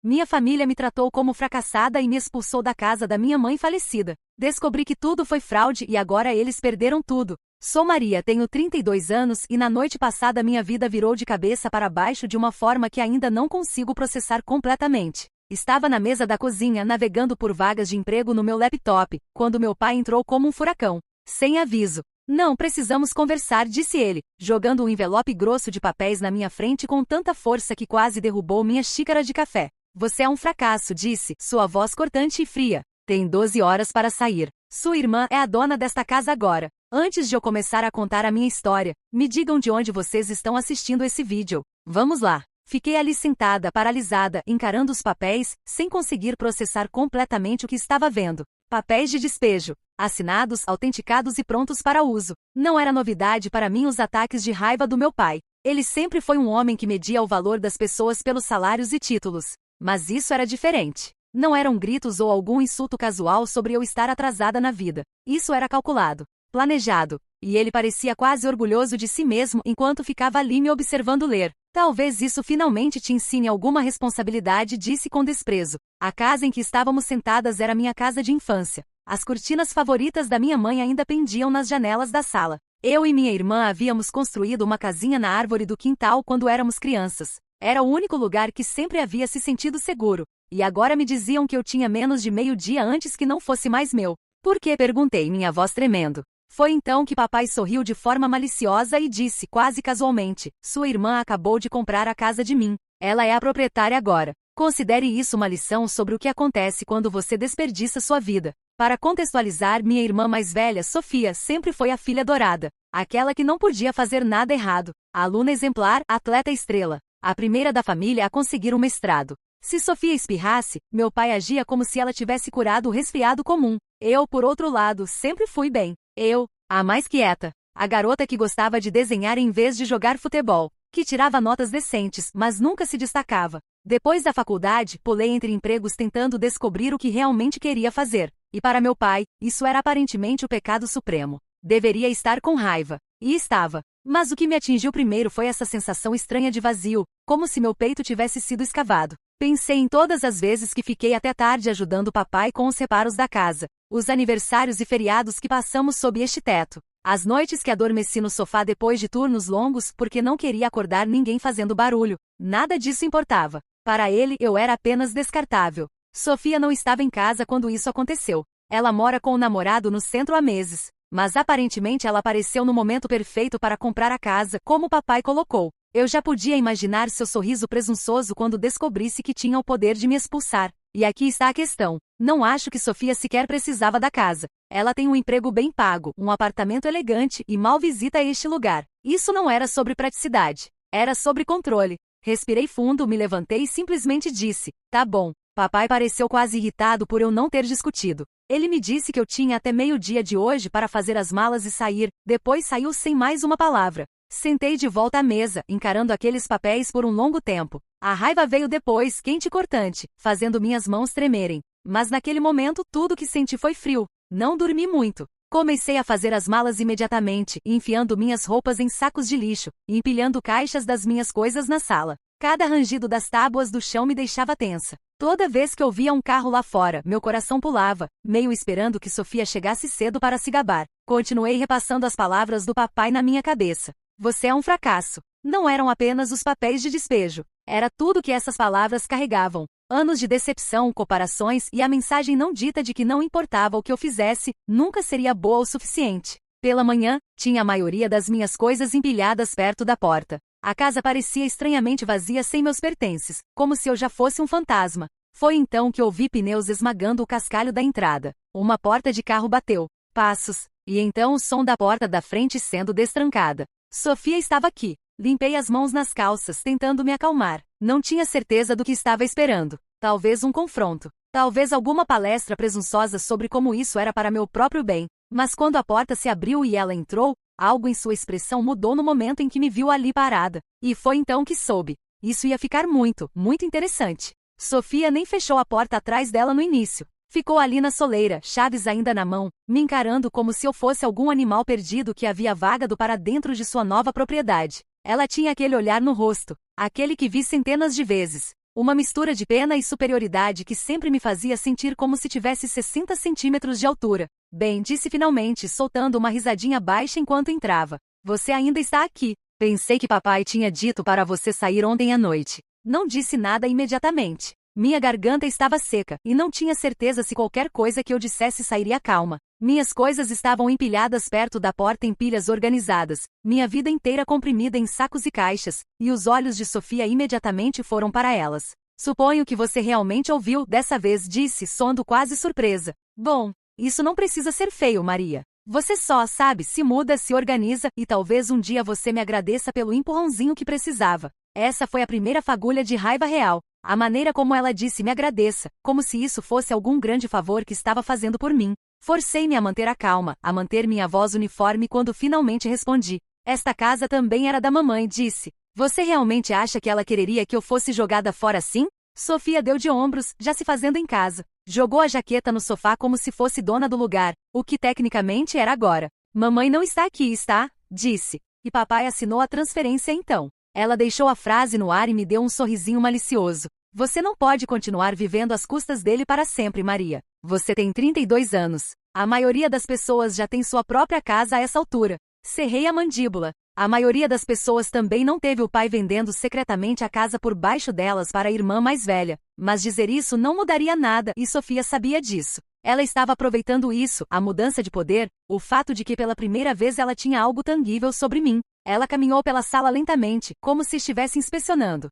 Minha família me tratou como fracassada e me expulsou da casa da minha mãe falecida. Descobri que tudo foi fraude e agora eles perderam tudo. Sou Maria, tenho 32 anos e na noite passada minha vida virou de cabeça para baixo de uma forma que ainda não consigo processar completamente. Estava na mesa da cozinha navegando por vagas de emprego no meu laptop, quando meu pai entrou como um furacão. Sem aviso. Não precisamos conversar, disse ele, jogando um envelope grosso de papéis na minha frente com tanta força que quase derrubou minha xícara de café. Você é um fracasso, disse, sua voz cortante e fria. Tem 12 horas para sair. Sua irmã é a dona desta casa agora. Antes de eu começar a contar a minha história, me digam de onde vocês estão assistindo esse vídeo. Vamos lá. Fiquei ali sentada, paralisada, encarando os papéis, sem conseguir processar completamente o que estava vendo. Papéis de despejo, assinados, autenticados e prontos para uso. Não era novidade para mim os ataques de raiva do meu pai. Ele sempre foi um homem que media o valor das pessoas pelos salários e títulos. Mas isso era diferente. Não eram gritos ou algum insulto casual sobre eu estar atrasada na vida. Isso era calculado, planejado, e ele parecia quase orgulhoso de si mesmo enquanto ficava ali me observando ler. Talvez isso finalmente te ensine alguma responsabilidade, disse com desprezo. A casa em que estávamos sentadas era minha casa de infância. As cortinas favoritas da minha mãe ainda pendiam nas janelas da sala. Eu e minha irmã havíamos construído uma casinha na árvore do quintal quando éramos crianças. Era o único lugar que sempre havia se sentido seguro. E agora me diziam que eu tinha menos de meio-dia antes que não fosse mais meu. Por quê? Perguntei, minha voz tremendo. Foi então que papai sorriu de forma maliciosa e disse, quase casualmente, sua irmã acabou de comprar a casa de mim. Ela é a proprietária agora. Considere isso uma lição sobre o que acontece quando você desperdiça sua vida. Para contextualizar, minha irmã mais velha, Sofia, sempre foi a filha dourada. Aquela que não podia fazer nada errado. A aluna exemplar, atleta estrela. A primeira da família a conseguir um mestrado. Se Sofia espirrasse, meu pai agia como se ela tivesse curado o resfriado comum. Eu, por outro lado, sempre fui bem. Eu, a mais quieta, a garota que gostava de desenhar em vez de jogar futebol, que tirava notas decentes, mas nunca se destacava. Depois da faculdade, pulei entre empregos tentando descobrir o que realmente queria fazer. E para meu pai, isso era aparentemente o pecado supremo. Deveria estar com raiva. E estava. Mas o que me atingiu primeiro foi essa sensação estranha de vazio, como se meu peito tivesse sido escavado. Pensei em todas as vezes que fiquei até tarde ajudando papai com os reparos da casa, os aniversários e feriados que passamos sob este teto, as noites que adormeci no sofá depois de turnos longos porque não queria acordar ninguém fazendo barulho. Nada disso importava. Para ele, eu era apenas descartável. Sofia não estava em casa quando isso aconteceu. Ela mora com o namorado no centro há meses. Mas aparentemente ela apareceu no momento perfeito para comprar a casa, como papai colocou. Eu já podia imaginar seu sorriso presunçoso quando descobrisse que tinha o poder de me expulsar. E aqui está a questão. Não acho que Sofia sequer precisava da casa. Ela tem um emprego bem pago, um apartamento elegante e mal visita este lugar. Isso não era sobre praticidade. Era sobre controle. Respirei fundo, me levantei e simplesmente disse, tá bom. Papai pareceu quase irritado por eu não ter discutido. Ele me disse que eu tinha até meio-dia de hoje para fazer as malas e sair, depois saiu sem mais uma palavra. Sentei de volta à mesa, encarando aqueles papéis por um longo tempo. A raiva veio depois, quente e cortante, fazendo minhas mãos tremerem. Mas naquele momento tudo que senti foi frio. Não dormi muito. Comecei a fazer as malas imediatamente, enfiando minhas roupas em sacos de lixo, e empilhando caixas das minhas coisas na sala. Cada rangido das tábuas do chão me deixava tensa. Toda vez que eu via um carro lá fora, meu coração pulava, meio esperando que Sofia chegasse cedo para se gabar. Continuei repassando as palavras do papai na minha cabeça. Você é um fracasso. Não eram apenas os papéis de despejo. Era tudo que essas palavras carregavam. Anos de decepção, comparações e a mensagem não dita de que não importava o que eu fizesse, nunca seria boa o suficiente. Pela manhã, tinha a maioria das minhas coisas empilhadas perto da porta. A casa parecia estranhamente vazia sem meus pertences, como se eu já fosse um fantasma. Foi então que ouvi pneus esmagando o cascalho da entrada. Uma porta de carro bateu. Passos. E então o som da porta da frente sendo destrancada. Sofia estava aqui. Limpei as mãos nas calças, tentando me acalmar. Não tinha certeza do que estava esperando. Talvez um confronto. Talvez alguma palestra presunçosa sobre como isso era para meu próprio bem. Mas quando a porta se abriu e ela entrou, algo em sua expressão mudou no momento em que me viu ali parada. E foi então que soube. Isso ia ficar muito, muito interessante. Sofia nem fechou a porta atrás dela no início. Ficou ali na soleira, chaves ainda na mão, me encarando como se eu fosse algum animal perdido que havia vagado para dentro de sua nova propriedade. Ela tinha aquele olhar no rosto, aquele que vi centenas de vezes. Uma mistura de pena e superioridade que sempre me fazia sentir como se tivesse 60 centímetros de altura. Bem, disse finalmente, soltando uma risadinha baixa enquanto entrava. Você ainda está aqui. Pensei que papai tinha dito para você sair ontem à noite. Não disse nada imediatamente. Minha garganta estava seca, e não tinha certeza se qualquer coisa que eu dissesse sairia calma. Minhas coisas estavam empilhadas perto da porta em pilhas organizadas, minha vida inteira comprimida em sacos e caixas, e os olhos de Sofia imediatamente foram para elas. Suponho que você realmente ouviu, dessa vez disse, soando quase surpresa. Bom, isso não precisa ser feio, Maria. Você só, sabe, se muda, se organiza, e talvez um dia você me agradeça pelo empurrãozinho que precisava. Essa foi a primeira fagulha de raiva real. A maneira como ela disse me agradeça, como se isso fosse algum grande favor que estava fazendo por mim. Forcei-me a manter a calma, a manter minha voz uniforme quando finalmente respondi. Esta casa também era da mamãe, disse. Você realmente acha que ela quereria que eu fosse jogada fora assim? Sofia deu de ombros, já se fazendo em casa. Jogou a jaqueta no sofá como se fosse dona do lugar, o que tecnicamente era agora. Mamãe não está aqui, está? Disse. E papai assinou a transferência então. Ela deixou a frase no ar e me deu um sorrisinho malicioso. Você não pode continuar vivendo às custas dele para sempre, Maria. Você tem 32 anos. A maioria das pessoas já tem sua própria casa a essa altura. Cerrei a mandíbula. A maioria das pessoas também não teve o pai vendendo secretamente a casa por baixo delas para a irmã mais velha. Mas dizer isso não mudaria nada, e Sofia sabia disso. Ela estava aproveitando isso, a mudança de poder, o fato de que pela primeira vez ela tinha algo tangível sobre mim. Ela caminhou pela sala lentamente, como se estivesse inspecionando.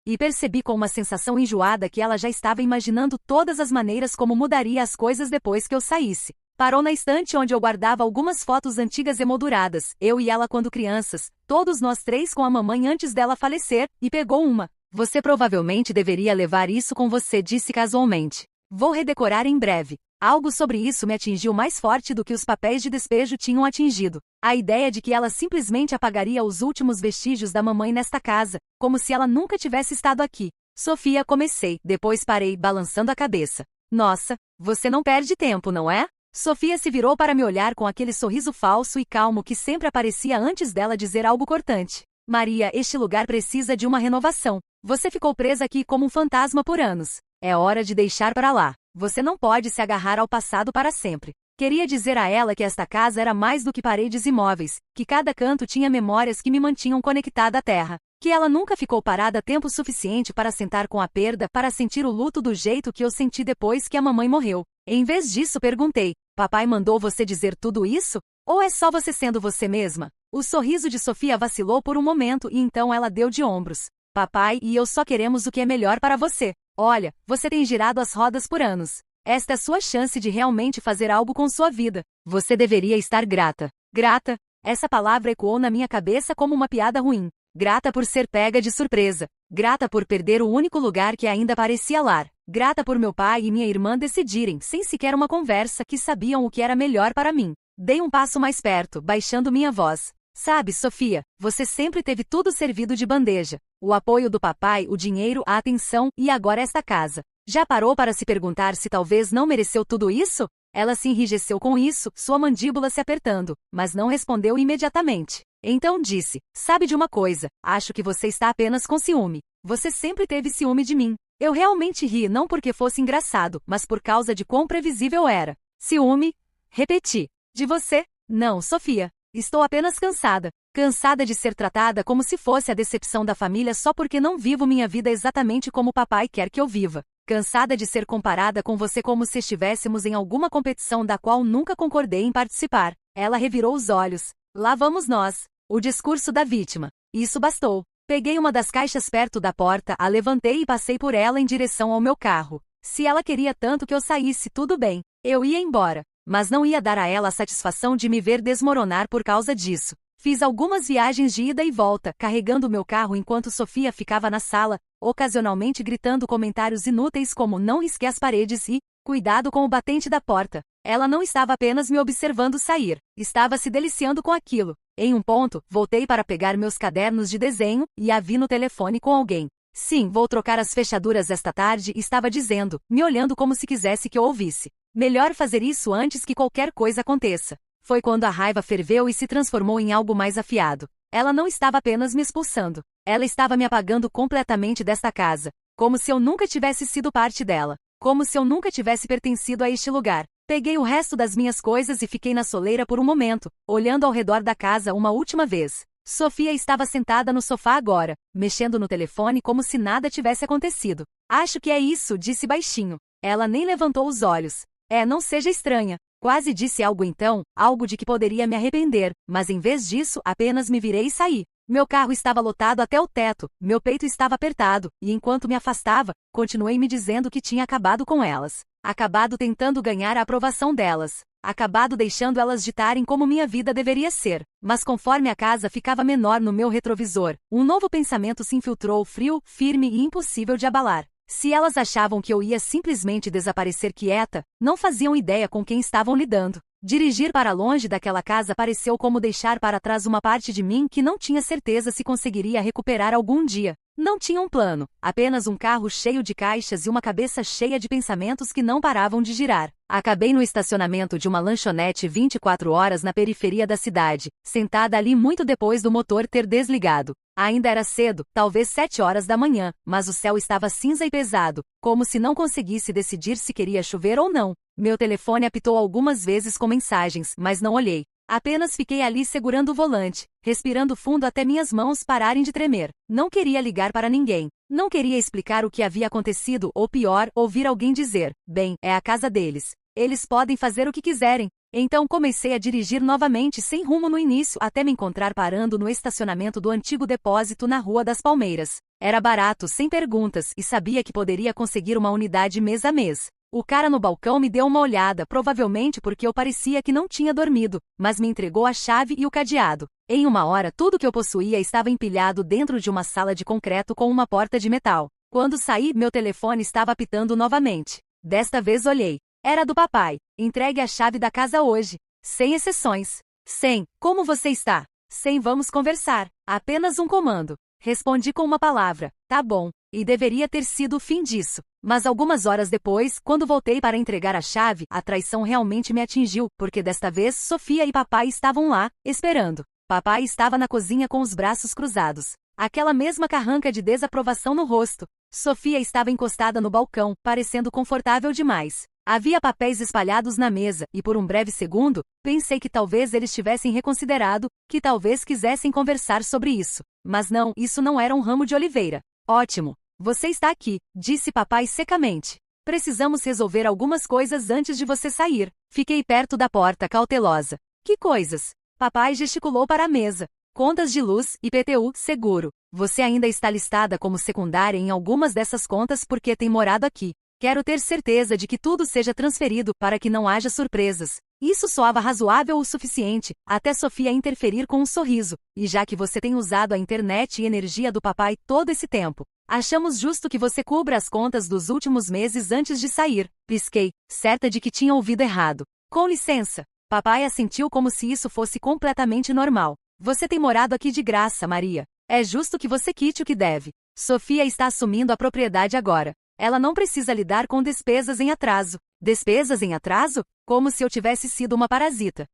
E percebi com uma sensação enjoada que ela já estava imaginando todas as maneiras como mudaria as coisas depois que eu saísse. Parou na estante onde eu guardava algumas fotos antigas emolduradas, eu e ela quando crianças, todos nós três com a mamãe antes dela falecer, e pegou uma. Você provavelmente deveria levar isso com você, disse casualmente. Vou redecorar em breve. Algo sobre isso me atingiu mais forte do que os papéis de despejo tinham atingido. A ideia de que ela simplesmente apagaria os últimos vestígios da mamãe nesta casa, como se ela nunca tivesse estado aqui. Sofia, comecei, depois parei, balançando a cabeça. Nossa, você não perde tempo, não é? Sofia se virou para me olhar com aquele sorriso falso e calmo que sempre aparecia antes dela dizer algo cortante. Maria, este lugar precisa de uma renovação. Você ficou presa aqui como um fantasma por anos. É hora de deixar para lá. Você não pode se agarrar ao passado para sempre. Queria dizer a ela que esta casa era mais do que paredes e móveis, que cada canto tinha memórias que me mantinham conectada à terra, que ela nunca ficou parada tempo suficiente para sentar com a perda, para sentir o luto do jeito que eu senti depois que a mamãe morreu. Em vez disso, perguntei: papai mandou você dizer tudo isso? Ou é só você sendo você mesma? O sorriso de Sofia vacilou por um momento e então ela deu de ombros. Papai e eu só queremos o que é melhor para você. Olha, você tem girado as rodas por anos. Esta é sua chance de realmente fazer algo com sua vida. Você deveria estar grata. Grata? Essa palavra ecoou na minha cabeça como uma piada ruim. Grata por ser pega de surpresa. Grata por perder o único lugar que ainda parecia lar. Grata por meu pai e minha irmã decidirem, sem sequer uma conversa, que sabiam o que era melhor para mim. Dei um passo mais perto, baixando minha voz. Sabe, Sofia, você sempre teve tudo servido de bandeja. O apoio do papai, o dinheiro, a atenção, e agora esta casa. Já parou para se perguntar se talvez não mereceu tudo isso? Ela se enrijeceu com isso, sua mandíbula se apertando, mas não respondeu imediatamente. Então disse: sabe de uma coisa, acho que você está apenas com ciúme. Você sempre teve ciúme de mim. Eu realmente ri não porque fosse engraçado, mas por causa de quão previsível era. Ciúme? Repeti. De você? Não, Sofia. Estou apenas cansada. Cansada de ser tratada como se fosse a decepção da família só porque não vivo minha vida exatamente como papai quer que eu viva. Cansada de ser comparada com você como se estivéssemos em alguma competição da qual nunca concordei em participar. Ela revirou os olhos. Lá vamos nós. O discurso da vítima. Isso bastou. Peguei uma das caixas perto da porta, a levantei e passei por ela em direção ao meu carro. Se ela queria tanto que eu saísse, tudo bem. Eu ia embora. Mas não ia dar a ela a satisfação de me ver desmoronar por causa disso. Fiz algumas viagens de ida e volta, carregando o meu carro enquanto Sofia ficava na sala, ocasionalmente gritando comentários inúteis como não risque as paredes e cuidado com o batente da porta. Ela não estava apenas me observando sair, estava se deliciando com aquilo. Em um ponto, voltei para pegar meus cadernos de desenho e a vi no telefone com alguém. Sim, vou trocar as fechaduras esta tarde, estava dizendo, me olhando como se quisesse que eu ouvisse. Melhor fazer isso antes que qualquer coisa aconteça. Foi quando a raiva ferveu e se transformou em algo mais afiado. Ela não estava apenas me expulsando. Ela estava me apagando completamente desta casa. como se eu nunca tivesse sido parte dela, como se eu nunca tivesse pertencido a este lugar. Peguei o resto das minhas coisas e fiquei na soleira por um momento, olhando ao redor da casa uma última vez. Sofia estava sentada no sofá agora, mexendo no telefone como se nada tivesse acontecido. Acho que é isso, disse baixinho. Ela nem levantou os olhos. Não seja estranha. Quase disse algo então, algo de que poderia me arrepender, mas em vez disso apenas me virei e saí. Meu carro estava lotado até o teto, meu peito estava apertado, e enquanto me afastava, continuei me dizendo que tinha acabado com elas. Acabado tentando ganhar a aprovação delas. Acabado deixando elas ditarem como minha vida deveria ser. Mas conforme a casa ficava menor no meu retrovisor, um novo pensamento se infiltrou frio, firme e impossível de abalar. Se elas achavam que eu ia simplesmente desaparecer quieta, não faziam ideia com quem estavam lidando. Dirigir para longe daquela casa pareceu como deixar para trás uma parte de mim que não tinha certeza se conseguiria recuperar algum dia. Não tinha um plano, apenas um carro cheio de caixas e uma cabeça cheia de pensamentos que não paravam de girar. Acabei no estacionamento de uma lanchonete 24 horas na periferia da cidade, sentada ali muito depois do motor ter desligado. Ainda era cedo, talvez 7 horas da manhã, mas o céu estava cinza e pesado, como se não conseguisse decidir se queria chover ou não. Meu telefone apitou algumas vezes com mensagens, mas não olhei. Apenas fiquei ali segurando o volante, respirando fundo até minhas mãos pararem de tremer. Não queria ligar para ninguém. Não queria explicar o que havia acontecido ou pior, ouvir alguém dizer, bem, é a casa deles. Eles podem fazer o que quiserem. Então comecei a dirigir novamente sem rumo no início até me encontrar parando no estacionamento do antigo depósito na Rua das Palmeiras. Era barato, sem perguntas, e sabia que poderia conseguir uma unidade mês a mês. O cara no balcão me deu uma olhada, provavelmente porque eu parecia que não tinha dormido, mas me entregou a chave e o cadeado. Em uma hora tudo que eu possuía estava empilhado dentro de uma sala de concreto com uma porta de metal. Quando saí, meu telefone estava apitando novamente. Desta vez olhei. Era do papai. Entregue a chave da casa hoje. Sem exceções. Sem. Como você está? Sem vamos conversar. Apenas um comando. Respondi com uma palavra. Tá bom. E deveria ter sido o fim disso. Mas algumas horas depois, quando voltei para entregar a chave, a traição realmente me atingiu, porque desta vez Sofia e papai estavam lá, esperando. Papai estava na cozinha com os braços cruzados. Aquela mesma carranca de desaprovação no rosto. Sofia estava encostada no balcão, parecendo confortável demais. Havia papéis espalhados na mesa, e por um breve segundo, pensei que talvez eles tivessem reconsiderado, que talvez quisessem conversar sobre isso. Mas não, isso não era um ramo de oliveira. Ótimo. Você está aqui, disse papai secamente. Precisamos resolver algumas coisas antes de você sair. Fiquei perto da porta, cautelosa. Que coisas? Papai gesticulou para a mesa. Contas de luz, IPTU, seguro. Você ainda está listada como secundária em algumas dessas contas porque tem morado aqui. Quero ter certeza de que tudo seja transferido para que não haja surpresas. Isso soava razoável o suficiente, até Sofia interferir com um sorriso. E já que você tem usado a internet e energia do papai todo esse tempo, achamos justo que você cubra as contas dos últimos meses antes de sair. Pisquei, certa de que tinha ouvido errado. Com licença. Papai assentiu como se isso fosse completamente normal. Você tem morado aqui de graça, Maria. É justo que você quite o que deve. Sofia está assumindo a propriedade agora. Ela não precisa lidar com despesas em atraso. Despesas em atraso? Como se eu tivesse sido uma parasita.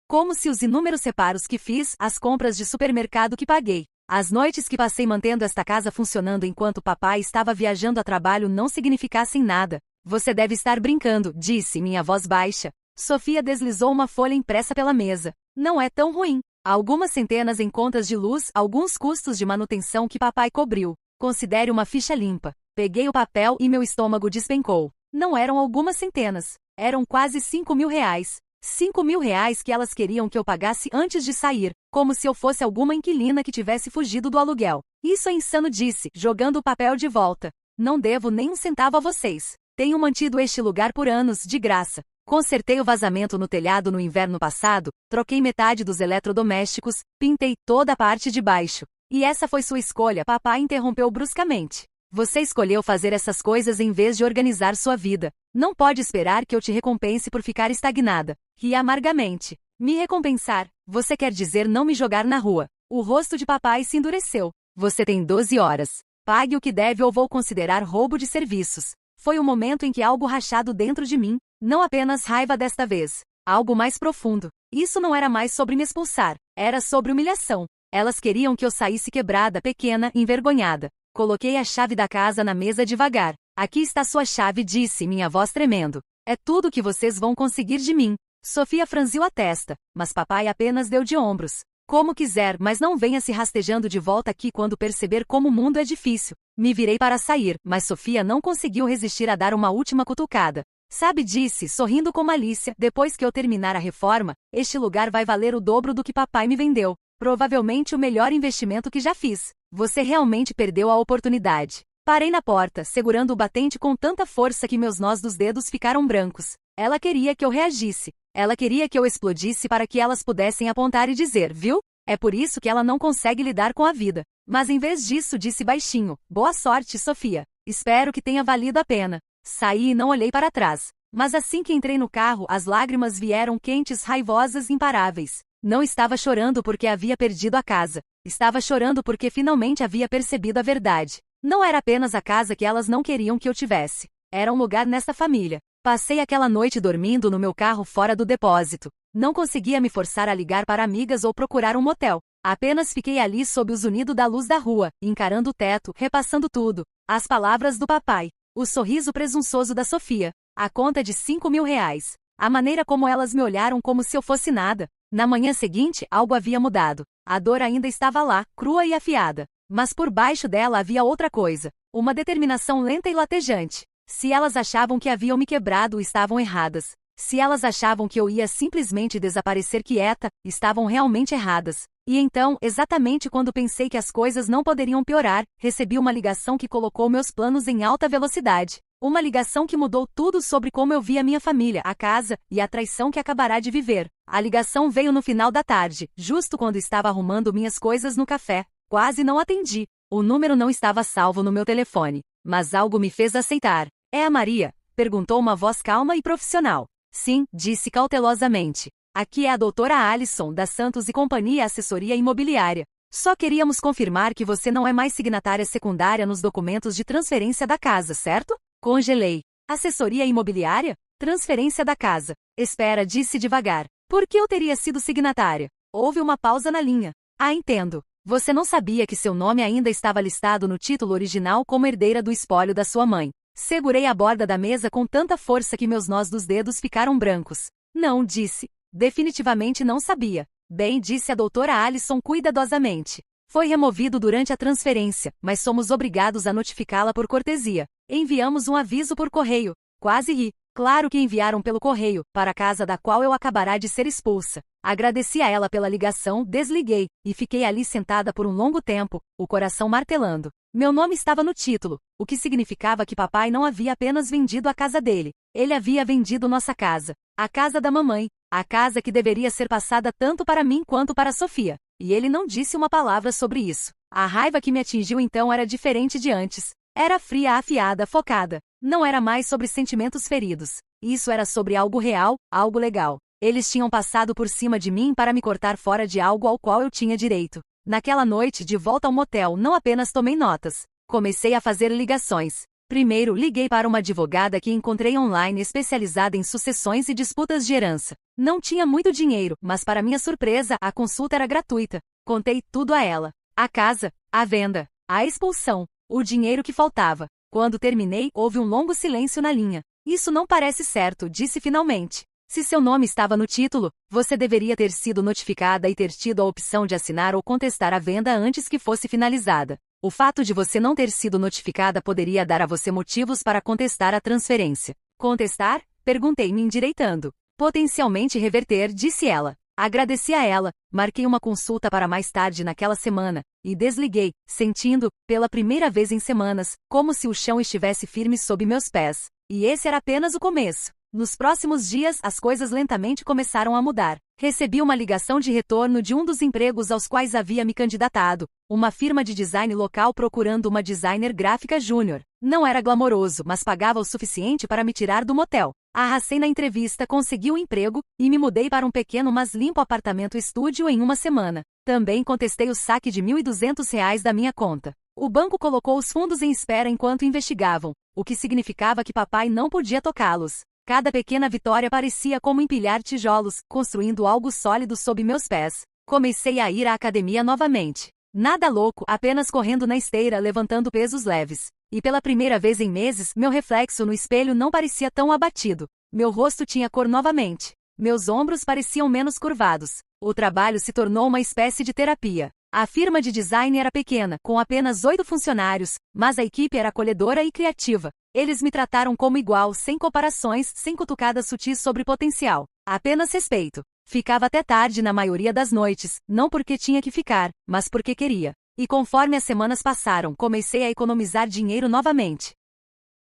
Como se os inúmeros reparos que fiz, as compras de supermercado que paguei, as noites que passei mantendo esta casa funcionando enquanto papai estava viajando a trabalho não significassem nada. Você deve estar brincando, disse minha voz baixa. Sofia deslizou uma folha impressa pela mesa. Não é tão ruim. Algumas centenas em contas de luz, alguns custos de manutenção que papai cobriu. Considere uma ficha limpa. Peguei o papel e meu estômago despencou. Não eram algumas centenas. Eram quase 5.000 reais. 5.000 reais que elas queriam que eu pagasse antes de sair, como se eu fosse alguma inquilina que tivesse fugido do aluguel. Isso é insano, disse, jogando o papel de volta. Não devo nem um centavo a vocês. Tenho mantido este lugar por anos, de graça. Consertei o vazamento no telhado no inverno passado, troquei metade dos eletrodomésticos, pintei toda a parte de baixo. E essa foi sua escolha, papai interrompeu bruscamente. Você escolheu fazer essas coisas em vez de organizar sua vida. Não pode esperar que eu te recompense por ficar estagnada. Ri amargamente. Me recompensar? Você quer dizer não me jogar na rua? O rosto de papai se endureceu. Você tem 12 horas. Pague o que deve ou vou considerar roubo de serviços. Foi o momento em que algo rachado dentro de mim, não apenas raiva desta vez, algo mais profundo. Isso não era mais sobre me expulsar, era sobre humilhação. Elas queriam que eu saísse quebrada, pequena, envergonhada. Coloquei a chave da casa na mesa devagar. Aqui está sua chave, disse minha voz tremendo. É tudo que vocês vão conseguir de mim. Sofia franziu a testa, mas papai apenas deu de ombros. Como quiser, mas não venha se rastejando de volta aqui quando perceber como o mundo é difícil. Me virei para sair, mas Sofia não conseguiu resistir a dar uma última cutucada. Sabe, disse, sorrindo com malícia, depois que eu terminar a reforma, este lugar vai valer o dobro do que papai me vendeu. Provavelmente o melhor investimento que já fiz. Você realmente perdeu a oportunidade. Parei na porta, segurando o batente com tanta força que meus nós dos dedos ficaram brancos. Ela queria que eu reagisse. Ela queria que eu explodisse para que elas pudessem apontar e dizer, viu? É por isso que ela não consegue lidar com a vida. Mas em vez disso disse baixinho, boa sorte, Sofia. Espero que tenha valido a pena. Saí e não olhei para trás. Mas assim que entrei no carro, as lágrimas vieram quentes, raivosas, imparáveis. Não estava chorando porque havia perdido a casa. Estava chorando porque finalmente havia percebido a verdade. Não era apenas a casa que elas não queriam que eu tivesse. Era um lugar nessa família. Passei aquela noite dormindo no meu carro fora do depósito. Não conseguia me forçar a ligar para amigas ou procurar um motel. Apenas fiquei ali sob o zunido da luz da rua, encarando o teto, repassando tudo. As palavras do papai. O sorriso presunçoso da Sofia. A conta de R$ 5.000. A maneira como elas me olharam como se eu fosse nada. Na manhã seguinte, algo havia mudado. A dor ainda estava lá, crua e afiada. Mas por baixo dela havia outra coisa. Uma determinação lenta e latejante. Se elas achavam que haviam me quebrado, estavam erradas. Se elas achavam que eu ia simplesmente desaparecer quieta, estavam realmente erradas. E então, exatamente quando pensei que as coisas não poderiam piorar, recebi uma ligação que colocou meus planos em alta velocidade. Uma ligação que mudou tudo sobre como eu via minha família, a casa, e a traição que acabará de viver. A ligação veio no final da tarde, justo quando estava arrumando minhas coisas no café. Quase não atendi. O número não estava salvo no meu telefone. Mas algo me fez aceitar. É a Maria? Perguntou uma voz calma e profissional. Sim, disse cautelosamente. Aqui é a doutora Alisson, da Santos e Companhia Assessoria Imobiliária. Só queríamos confirmar que você não é mais signatária secundária nos documentos de transferência da casa, certo? Congelei. Assessoria imobiliária? Transferência da casa. Espera, disse devagar. Por que eu teria sido signatária? Houve uma pausa na linha. Ah, entendo. Você não sabia que seu nome ainda estava listado no título original como herdeira do espólio da sua mãe. Segurei a borda da mesa com tanta força que meus nós dos dedos ficaram brancos. Não, disse. Definitivamente não sabia. Bem, disse a doutora Alisson cuidadosamente. Foi removido durante a transferência, mas somos obrigados a notificá-la por cortesia. Enviamos um aviso por correio. Quase ri. Claro que enviaram pelo correio, para a casa da qual eu acabará de ser expulsa. Agradeci a ela pela ligação, desliguei, e fiquei ali sentada por um longo tempo, o coração martelando. Meu nome estava no título, o que significava que papai não havia apenas vendido a casa dele. Ele havia vendido nossa casa. A casa da mamãe. A casa que deveria ser passada tanto para mim quanto para Sofia. E ele não disse uma palavra sobre isso. A raiva que me atingiu então era diferente de antes. Era fria, afiada, focada. Não era mais sobre sentimentos feridos. Isso era sobre algo real, algo legal. Eles tinham passado por cima de mim para me cortar fora de algo ao qual eu tinha direito. Naquela noite, de volta ao motel, não apenas tomei notas. Comecei a fazer ligações. Primeiro, liguei para uma advogada que encontrei online especializada em sucessões e disputas de herança. Não tinha muito dinheiro, mas para minha surpresa, a consulta era gratuita. Contei tudo a ela. A casa, a venda, a expulsão, o dinheiro que faltava. Quando terminei, houve um longo silêncio na linha. Isso não parece certo, disse finalmente. Se seu nome estava no título, você deveria ter sido notificada e ter tido a opção de assinar ou contestar a venda antes que fosse finalizada. O fato de você não ter sido notificada poderia dar a você motivos para contestar a transferência. Contestar? Perguntei me endireitando. Potencialmente reverter, disse ela. Agradeci a ela, marquei uma consulta para mais tarde naquela semana, e desliguei, sentindo, pela primeira vez em semanas, como se o chão estivesse firme sob meus pés. E esse era apenas o começo. Nos próximos dias, as coisas lentamente começaram a mudar. Recebi uma ligação de retorno de um dos empregos aos quais havia me candidatado, uma firma de design local procurando uma designer gráfica júnior. Não era glamouroso, mas pagava o suficiente para me tirar do motel. Arrasei na entrevista, consegui o emprego, e me mudei para um pequeno mas limpo apartamento estúdio em uma semana. Também contestei o saque de R$ 1.200 da minha conta. O banco colocou os fundos em espera enquanto investigavam, o que significava que papai não podia tocá-los. Cada pequena vitória parecia como empilhar tijolos, construindo algo sólido sob meus pés. Comecei a ir à academia novamente. Nada louco, apenas correndo na esteira levantando pesos leves. E pela primeira vez em meses, meu reflexo no espelho não parecia tão abatido. Meu rosto tinha cor novamente. Meus ombros pareciam menos curvados. O trabalho se tornou uma espécie de terapia. A firma de design era pequena, com apenas 8 funcionários, mas a equipe era acolhedora e criativa. Eles me trataram como igual, sem comparações, sem cutucadas sutis sobre potencial. Apenas respeito. Ficava até tarde na maioria das noites, não porque tinha que ficar, mas porque queria. E conforme as semanas passaram, comecei a economizar dinheiro novamente.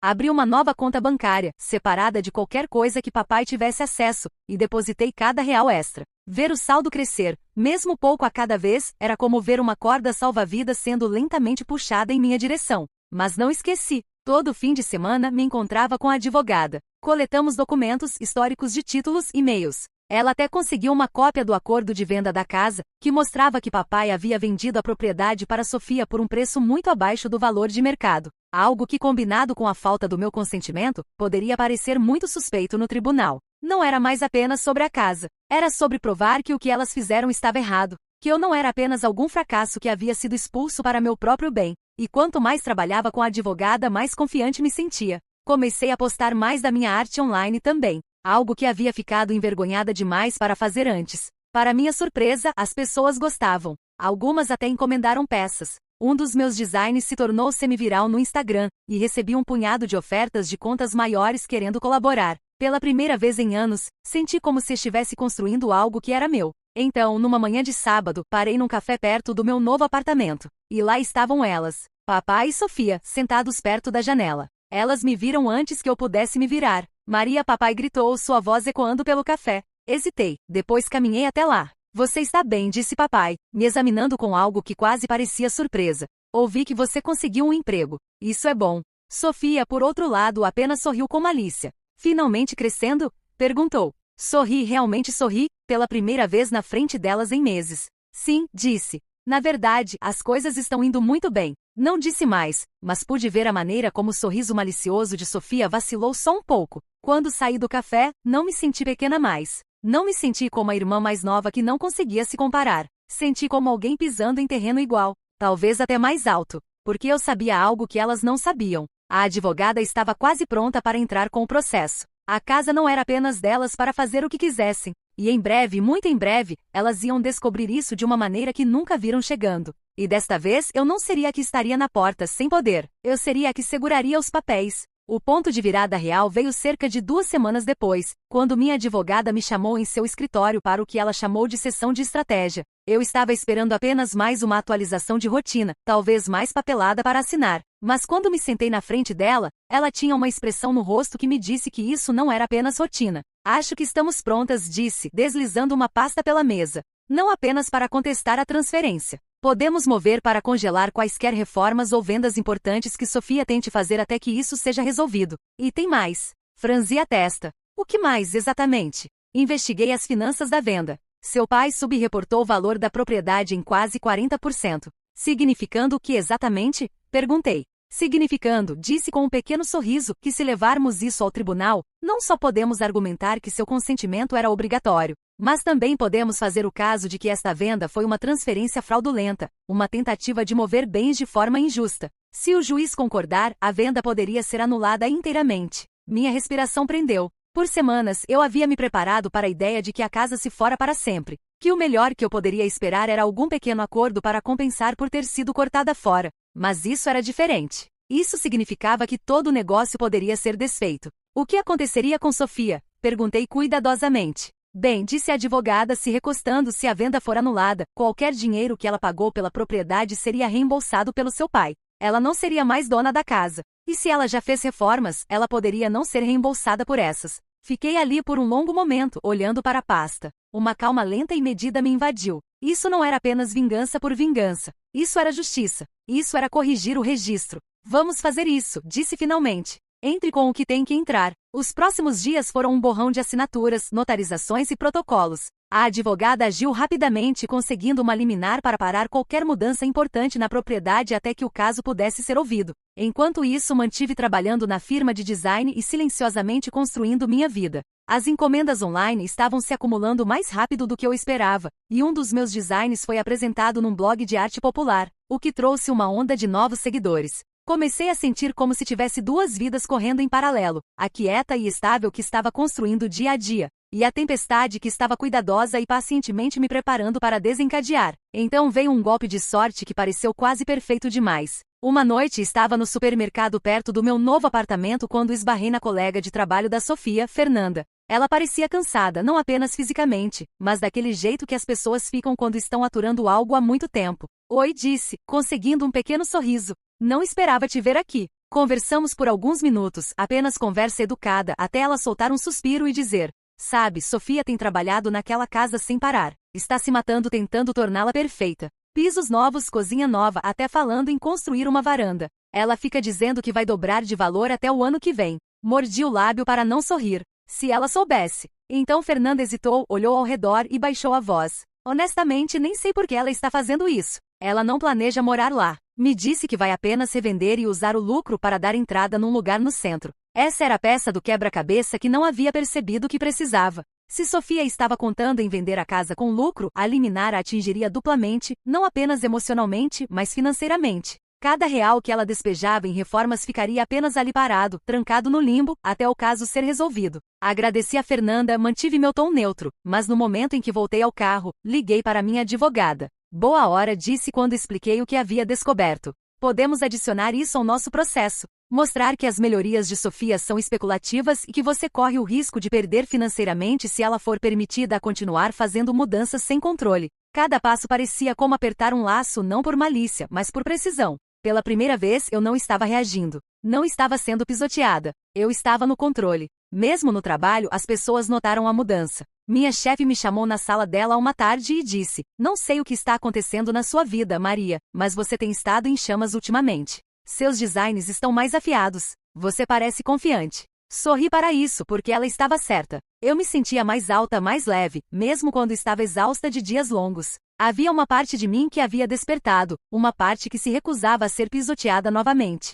Abri uma nova conta bancária, separada de qualquer coisa que papai tivesse acesso, e depositei cada real extra. Ver o saldo crescer, mesmo pouco a cada vez, era como ver uma corda salva-vidas sendo lentamente puxada em minha direção. Mas não esqueci. Todo fim de semana me encontrava com a advogada. Coletamos documentos, históricos de títulos e e-mails. Ela até conseguiu uma cópia do acordo de venda da casa, que mostrava que papai havia vendido a propriedade para Sofia por um preço muito abaixo do valor de mercado. Algo que, combinado com a falta do meu consentimento, poderia parecer muito suspeito no tribunal. Não era mais apenas sobre a casa. Era sobre provar que o que elas fizeram estava errado. Que eu não era apenas algum fracasso que havia sido expulso para meu próprio bem. E quanto mais trabalhava com a advogada, mais confiante me sentia. Comecei a postar mais da minha arte online também. Algo que havia ficado envergonhada demais para fazer antes. Para minha surpresa, as pessoas gostavam. Algumas até encomendaram peças. Um dos meus designs se tornou semi-viral no Instagram, e recebi um punhado de ofertas de contas maiores querendo colaborar. Pela primeira vez em anos, senti como se estivesse construindo algo que era meu. Então, numa manhã de sábado, parei num café perto do meu novo apartamento. E lá estavam elas, papai e Sofia, sentados perto da janela. Elas me viram antes que eu pudesse me virar. Maria, papai gritou, sua voz ecoando pelo café. Hesitei, depois caminhei até lá. Você está bem, disse papai, me examinando com algo que quase parecia surpresa. Ouvi que você conseguiu um emprego. Isso é bom. Sofia, por outro lado, apenas sorriu com malícia. Finalmente crescendo? Perguntou. Sorri, realmente sorri, pela primeira vez na frente delas em meses. Sim, disse. Na verdade, as coisas estão indo muito bem. Não disse mais, mas pude ver a maneira como o sorriso malicioso de Sofia vacilou só um pouco. Quando saí do café, não me senti pequena mais. Não me senti como a irmã mais nova que não conseguia se comparar. Senti como alguém pisando em terreno igual, talvez até mais alto, porque eu sabia algo que elas não sabiam. A advogada estava quase pronta para entrar com o processo. A casa não era apenas delas para fazer o que quisessem. E em breve, muito em breve, elas iam descobrir isso de uma maneira que nunca viram chegando. E desta vez eu não seria a que estaria na porta sem poder. Eu seria a que seguraria os papéis. O ponto de virada real veio cerca de 2 semanas depois, quando minha advogada me chamou em seu escritório para o que ela chamou de sessão de estratégia. Eu estava esperando apenas mais uma atualização de rotina, talvez mais papelada para assinar. Mas quando me sentei na frente dela, ela tinha uma expressão no rosto que me disse que isso não era apenas rotina. Acho que estamos prontas, disse, deslizando uma pasta pela mesa. Não apenas para contestar a transferência. Podemos mover para congelar quaisquer reformas ou vendas importantes que Sofia tente fazer até que isso seja resolvido. E tem mais. Franzi a testa. O que mais, exatamente? Investiguei as finanças da venda. Seu pai subreportou o valor da propriedade em quase 40%. Significando o que exatamente? Perguntei. Significando, disse com um pequeno sorriso, que se levarmos isso ao tribunal, não só podemos argumentar que seu consentimento era obrigatório, mas também podemos fazer o caso de que esta venda foi uma transferência fraudulenta, uma tentativa de mover bens de forma injusta. Se o juiz concordar, a venda poderia ser anulada inteiramente. Minha respiração prendeu. Por semanas, eu havia me preparado para a ideia de que a casa se fora para sempre, que o melhor que eu poderia esperar era algum pequeno acordo para compensar por ter sido cortada fora. Mas isso era diferente. Isso significava que todo o negócio poderia ser desfeito. O que aconteceria com Sofia? Perguntei cuidadosamente. Bem, disse a advogada se recostando, se a venda for anulada, qualquer dinheiro que ela pagou pela propriedade seria reembolsado pelo seu pai. Ela não seria mais dona da casa. E se ela já fez reformas, ela poderia não ser reembolsada por essas. Fiquei ali por um longo momento, olhando para a pasta. Uma calma lenta e medida me invadiu. Isso não era apenas vingança por vingança. Isso era justiça. Isso era corrigir o registro. Vamos fazer isso, disse finalmente. Entre com o que tem que entrar. Os próximos dias foram um borrão de assinaturas, notarizações e protocolos. A advogada agiu rapidamente, conseguindo uma liminar para parar qualquer mudança importante na propriedade até que o caso pudesse ser ouvido. Enquanto isso, mantive trabalhando na firma de design e silenciosamente construindo minha vida. As encomendas online estavam se acumulando mais rápido do que eu esperava, e um dos meus designs foi apresentado num blog de arte popular, o que trouxe uma onda de novos seguidores. Comecei a sentir como se tivesse duas vidas correndo em paralelo, a quieta e estável que estava construindo dia a dia, e a tempestade que estava cuidadosa e pacientemente me preparando para desencadear. Então veio um golpe de sorte que pareceu quase perfeito demais. Uma noite estava no supermercado perto do meu novo apartamento quando esbarrei na colega de trabalho da Sofia, Fernanda. Ela parecia cansada, não apenas fisicamente, mas daquele jeito que as pessoas ficam quando estão aturando algo há muito tempo. Oi, disse, conseguindo um pequeno sorriso. Não esperava te ver aqui. Conversamos por alguns minutos, apenas conversa educada, até ela soltar um suspiro e dizer: sabe, Sofia tem trabalhado naquela casa sem parar. Está se matando tentando torná-la perfeita. Pisos novos, cozinha nova, até falando em construir uma varanda. Ela fica dizendo que vai dobrar de valor até o ano que vem. Mordi o lábio para não sorrir. Se ela soubesse. Então Fernanda hesitou, olhou ao redor e baixou a voz. Honestamente, nem sei por que ela está fazendo isso. Ela não planeja morar lá. Me disse que vai apenas revender e usar o lucro para dar entrada num lugar no centro. Essa era a peça do quebra-cabeça que não havia percebido que precisava. Se Sofia estava contando em vender a casa com lucro, a liminar a atingiria duplamente, não apenas emocionalmente, mas financeiramente. Cada real que ela despejava em reformas ficaria apenas ali parado, trancado no limbo, até o caso ser resolvido. Agradeci a Fernanda, mantive meu tom neutro, mas no momento em que voltei ao carro, liguei para minha advogada. Boa hora, disse quando expliquei o que havia descoberto. Podemos adicionar isso ao nosso processo. Mostrar que as melhorias de Sofia são especulativas e que você corre o risco de perder financeiramente se ela for permitida a continuar fazendo mudanças sem controle. Cada passo parecia como apertar um laço não por malícia, mas por precisão. Pela primeira vez eu não estava reagindo. Não estava sendo pisoteada. Eu estava no controle. Mesmo no trabalho, as pessoas notaram a mudança. Minha chefe me chamou na sala dela uma tarde e disse: não sei o que está acontecendo na sua vida, Maria, mas você tem estado em chamas ultimamente. Seus designs estão mais afiados. Você parece confiante. Sorri para isso porque ela estava certa. Eu me sentia mais alta, mais leve, mesmo quando estava exausta de dias longos. Havia uma parte de mim que havia despertado, uma parte que se recusava a ser pisoteada novamente.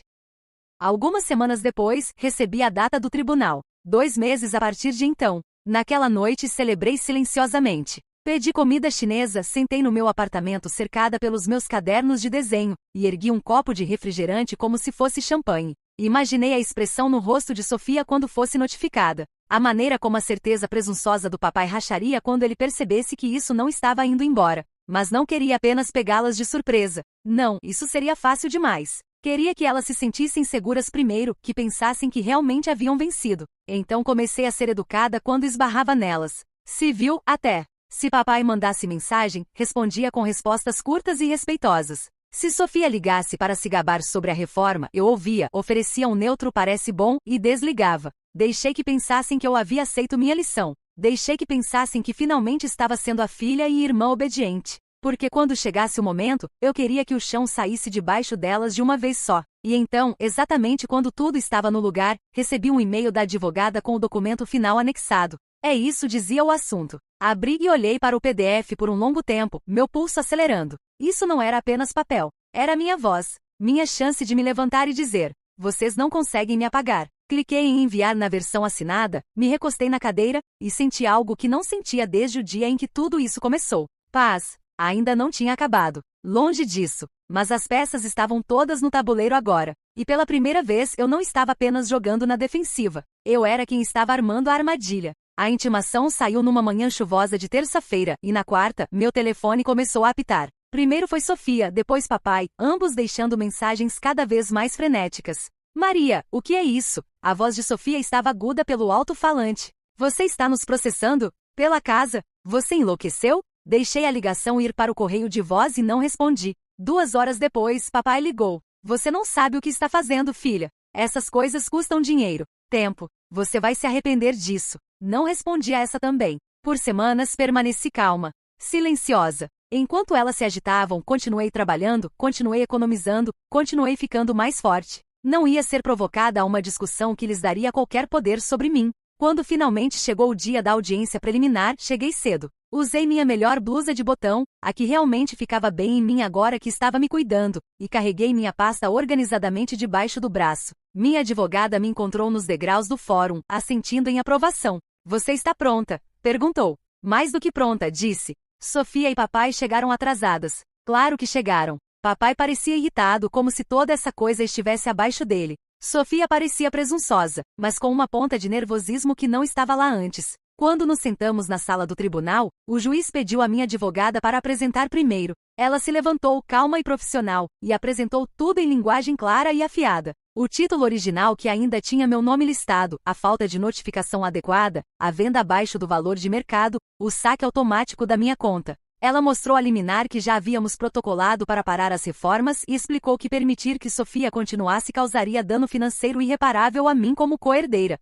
Algumas semanas depois, recebi a data do tribunal. 2 meses a partir de então. Naquela noite celebrei silenciosamente. Pedi comida chinesa, sentei no meu apartamento cercada pelos meus cadernos de desenho, e ergui um copo de refrigerante como se fosse champanhe. Imaginei a expressão no rosto de Sofia quando fosse notificada. A maneira como a certeza presunçosa do papai racharia quando ele percebesse que isso não estava indo embora. Mas não queria apenas pegá-las de surpresa. Não, isso seria fácil demais. Queria que elas se sentissem seguras primeiro, que pensassem que realmente haviam vencido. Então comecei a ser educada quando esbarrava nelas. Se viu, até. Se papai mandasse mensagem, respondia com respostas curtas e respeitosas. Se Sofia ligasse para se gabar sobre a reforma, eu ouvia, oferecia um neutro parece bom, e desligava. Deixei que pensassem que eu havia aceito minha lição. Deixei que pensassem que finalmente estava sendo a filha e irmã obediente. Porque quando chegasse o momento, eu queria que o chão saísse debaixo delas de uma vez só. E então, exatamente quando tudo estava no lugar, recebi um e-mail da advogada com o documento final anexado. É isso, dizia o assunto. Abri e olhei para o PDF por um longo tempo, meu pulso acelerando. Isso não era apenas papel. Era minha voz. Minha chance de me levantar e dizer: vocês não conseguem me apagar. Cliquei em enviar na versão assinada, me recostei na cadeira, e senti algo que não sentia desde o dia em que tudo isso começou. Paz. Ainda não tinha acabado. Longe disso. Mas as peças estavam todas no tabuleiro agora. E pela primeira vez eu não estava apenas jogando na defensiva. Eu era quem estava armando a armadilha. A intimação saiu numa manhã chuvosa de terça-feira, e na quarta, meu telefone começou a apitar. Primeiro foi Sofia, depois papai, ambos deixando mensagens cada vez mais frenéticas. Maria, o que é isso? A voz de Sofia estava aguda pelo alto-falante. Você está nos processando? Pela casa? Você enlouqueceu? Deixei a ligação ir para o correio de voz e não respondi. 2 horas depois, papai ligou. Você não sabe o que está fazendo, filha. Essas coisas custam dinheiro. Tempo. Você vai se arrepender disso. Não respondi a essa também. Por semanas permaneci calma. Silenciosa. Enquanto elas se agitavam, continuei trabalhando, continuei economizando, continuei ficando mais forte. Não ia ser provocada a uma discussão que lhes daria qualquer poder sobre mim. Quando finalmente chegou o dia da audiência preliminar, cheguei cedo. Usei minha melhor blusa de botão, a que realmente ficava bem em mim agora que estava me cuidando, e carreguei minha pasta organizadamente debaixo do braço. Minha advogada me encontrou nos degraus do fórum, assentindo em aprovação. Você está pronta? Perguntou. Mais do que pronta, disse. Sofia e papai chegaram atrasadas. Claro que chegaram. Papai parecia irritado, como se toda essa coisa estivesse abaixo dele. Sofia parecia presunçosa, mas com uma ponta de nervosismo que não estava lá antes. Quando nos sentamos na sala do tribunal, o juiz pediu a minha advogada para apresentar primeiro. Ela se levantou, calma e profissional, e apresentou tudo em linguagem clara e afiada. O título original que ainda tinha meu nome listado, a falta de notificação adequada, a venda abaixo do valor de mercado, o saque automático da minha conta. Ela mostrou a liminar que já havíamos protocolado para parar as reformas e explicou que permitir que Sofia continuasse causaria dano financeiro irreparável a mim como co-herdeira.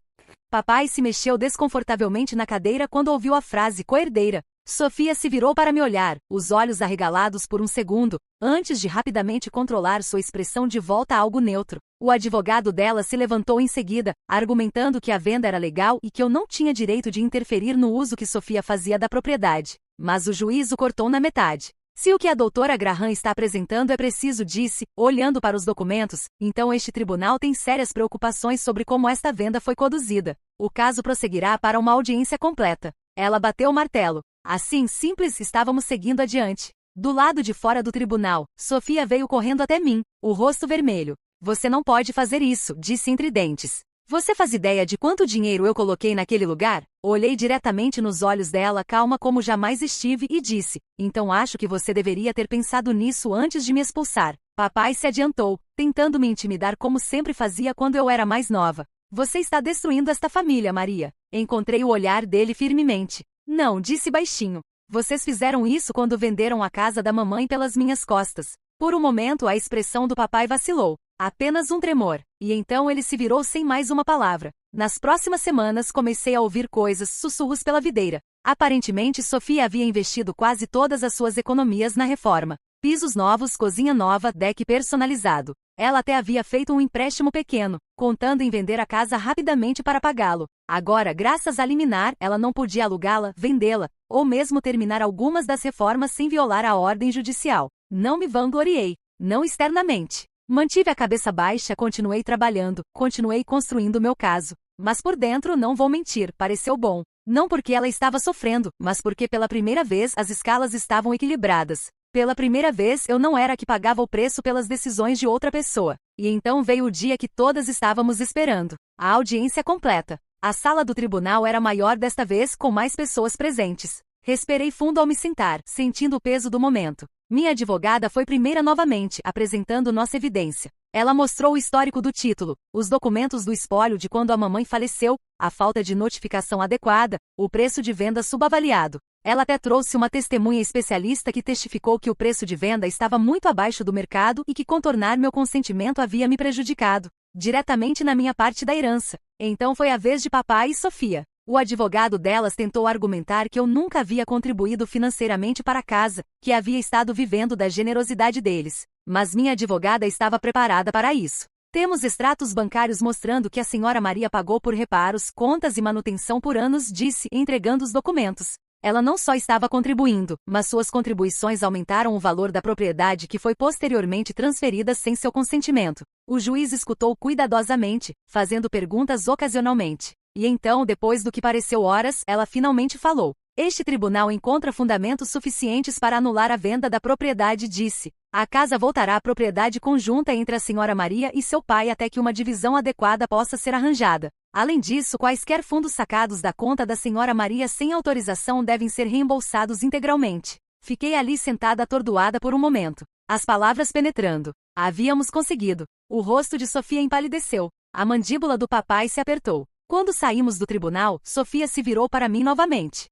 Papai se mexeu desconfortavelmente na cadeira quando ouviu a frase co-herdeira. Sofia se virou para me olhar, os olhos arregalados por um segundo, antes de rapidamente controlar sua expressão de volta a algo neutro. O advogado dela se levantou em seguida, argumentando que a venda era legal e que eu não tinha direito de interferir no uso que Sofia fazia da propriedade. Mas o juiz o cortou na metade. Se o que a doutora Graham está apresentando é preciso, disse, olhando para os documentos, então este tribunal tem sérias preocupações sobre como esta venda foi conduzida. O caso prosseguirá para uma audiência completa. Ela bateu o martelo. Assim, simples, estávamos seguindo adiante. Do lado de fora do tribunal, Sofia veio correndo até mim, o rosto vermelho. Você não pode fazer isso, disse entre dentes. Você faz ideia de quanto dinheiro eu coloquei naquele lugar? Olhei diretamente nos olhos dela, calma como jamais estive, e disse, então acho que você deveria ter pensado nisso antes de me expulsar. Papai se adiantou, tentando me intimidar como sempre fazia quando eu era mais nova. Você está destruindo esta família, Maria. Encontrei o olhar dele firmemente. Não, disse baixinho. Vocês fizeram isso quando venderam a casa da mamãe pelas minhas costas. Por um momento a expressão do papai vacilou. Apenas um tremor. E então ele se virou sem mais uma palavra. Nas próximas semanas comecei a ouvir coisas, sussurros pela videira. Aparentemente Sofia havia investido quase todas as suas economias na reforma. Pisos novos, cozinha nova, deck personalizado. Ela até havia feito um empréstimo pequeno, contando em vender a casa rapidamente para pagá-lo. Agora, graças à liminar, ela não podia alugá-la, vendê-la, ou mesmo terminar algumas das reformas sem violar a ordem judicial. Não me vangloriei. Não externamente. Mantive a cabeça baixa, continuei trabalhando, continuei construindo meu caso. Mas por dentro, não vou mentir, pareceu bom. Não porque ela estava sofrendo, mas porque pela primeira vez as escalas estavam equilibradas. Pela primeira vez eu não era a que pagava o preço pelas decisões de outra pessoa. E então veio o dia que todas estávamos esperando. A audiência completa. A sala do tribunal era maior desta vez, com mais pessoas presentes. Respirei fundo ao me sentar, sentindo o peso do momento. Minha advogada foi primeira novamente, apresentando nossa evidência. Ela mostrou o histórico do título, os documentos do espólio de quando a mamãe faleceu, a falta de notificação adequada, o preço de venda subavaliado. Ela até trouxe uma testemunha especialista que testificou que o preço de venda estava muito abaixo do mercado e que contornar meu consentimento havia me prejudicado, diretamente na minha parte da herança. Então foi a vez de papai e Sofia. O advogado delas tentou argumentar que eu nunca havia contribuído financeiramente para a casa, que havia estado vivendo da generosidade deles. Mas minha advogada estava preparada para isso. Temos extratos bancários mostrando que a senhora Maria pagou por reparos, contas e manutenção por anos, disse, entregando os documentos. Ela não só estava contribuindo, mas suas contribuições aumentaram o valor da propriedade que foi posteriormente transferida sem seu consentimento. O juiz escutou cuidadosamente, fazendo perguntas ocasionalmente. E então, depois do que pareceu horas, ela finalmente falou. Este tribunal encontra fundamentos suficientes para anular a venda da propriedade, disse. A casa voltará à propriedade conjunta entre a senhora Maria e seu pai até que uma divisão adequada possa ser arranjada. Além disso, quaisquer fundos sacados da conta da senhora Maria sem autorização devem ser reembolsados integralmente. Fiquei ali sentada atordoada por um momento. As palavras penetrando. Havíamos conseguido. O rosto de Sofia empalideceu. A mandíbula do papai se apertou. Quando saímos do tribunal, Sofia se virou para mim novamente.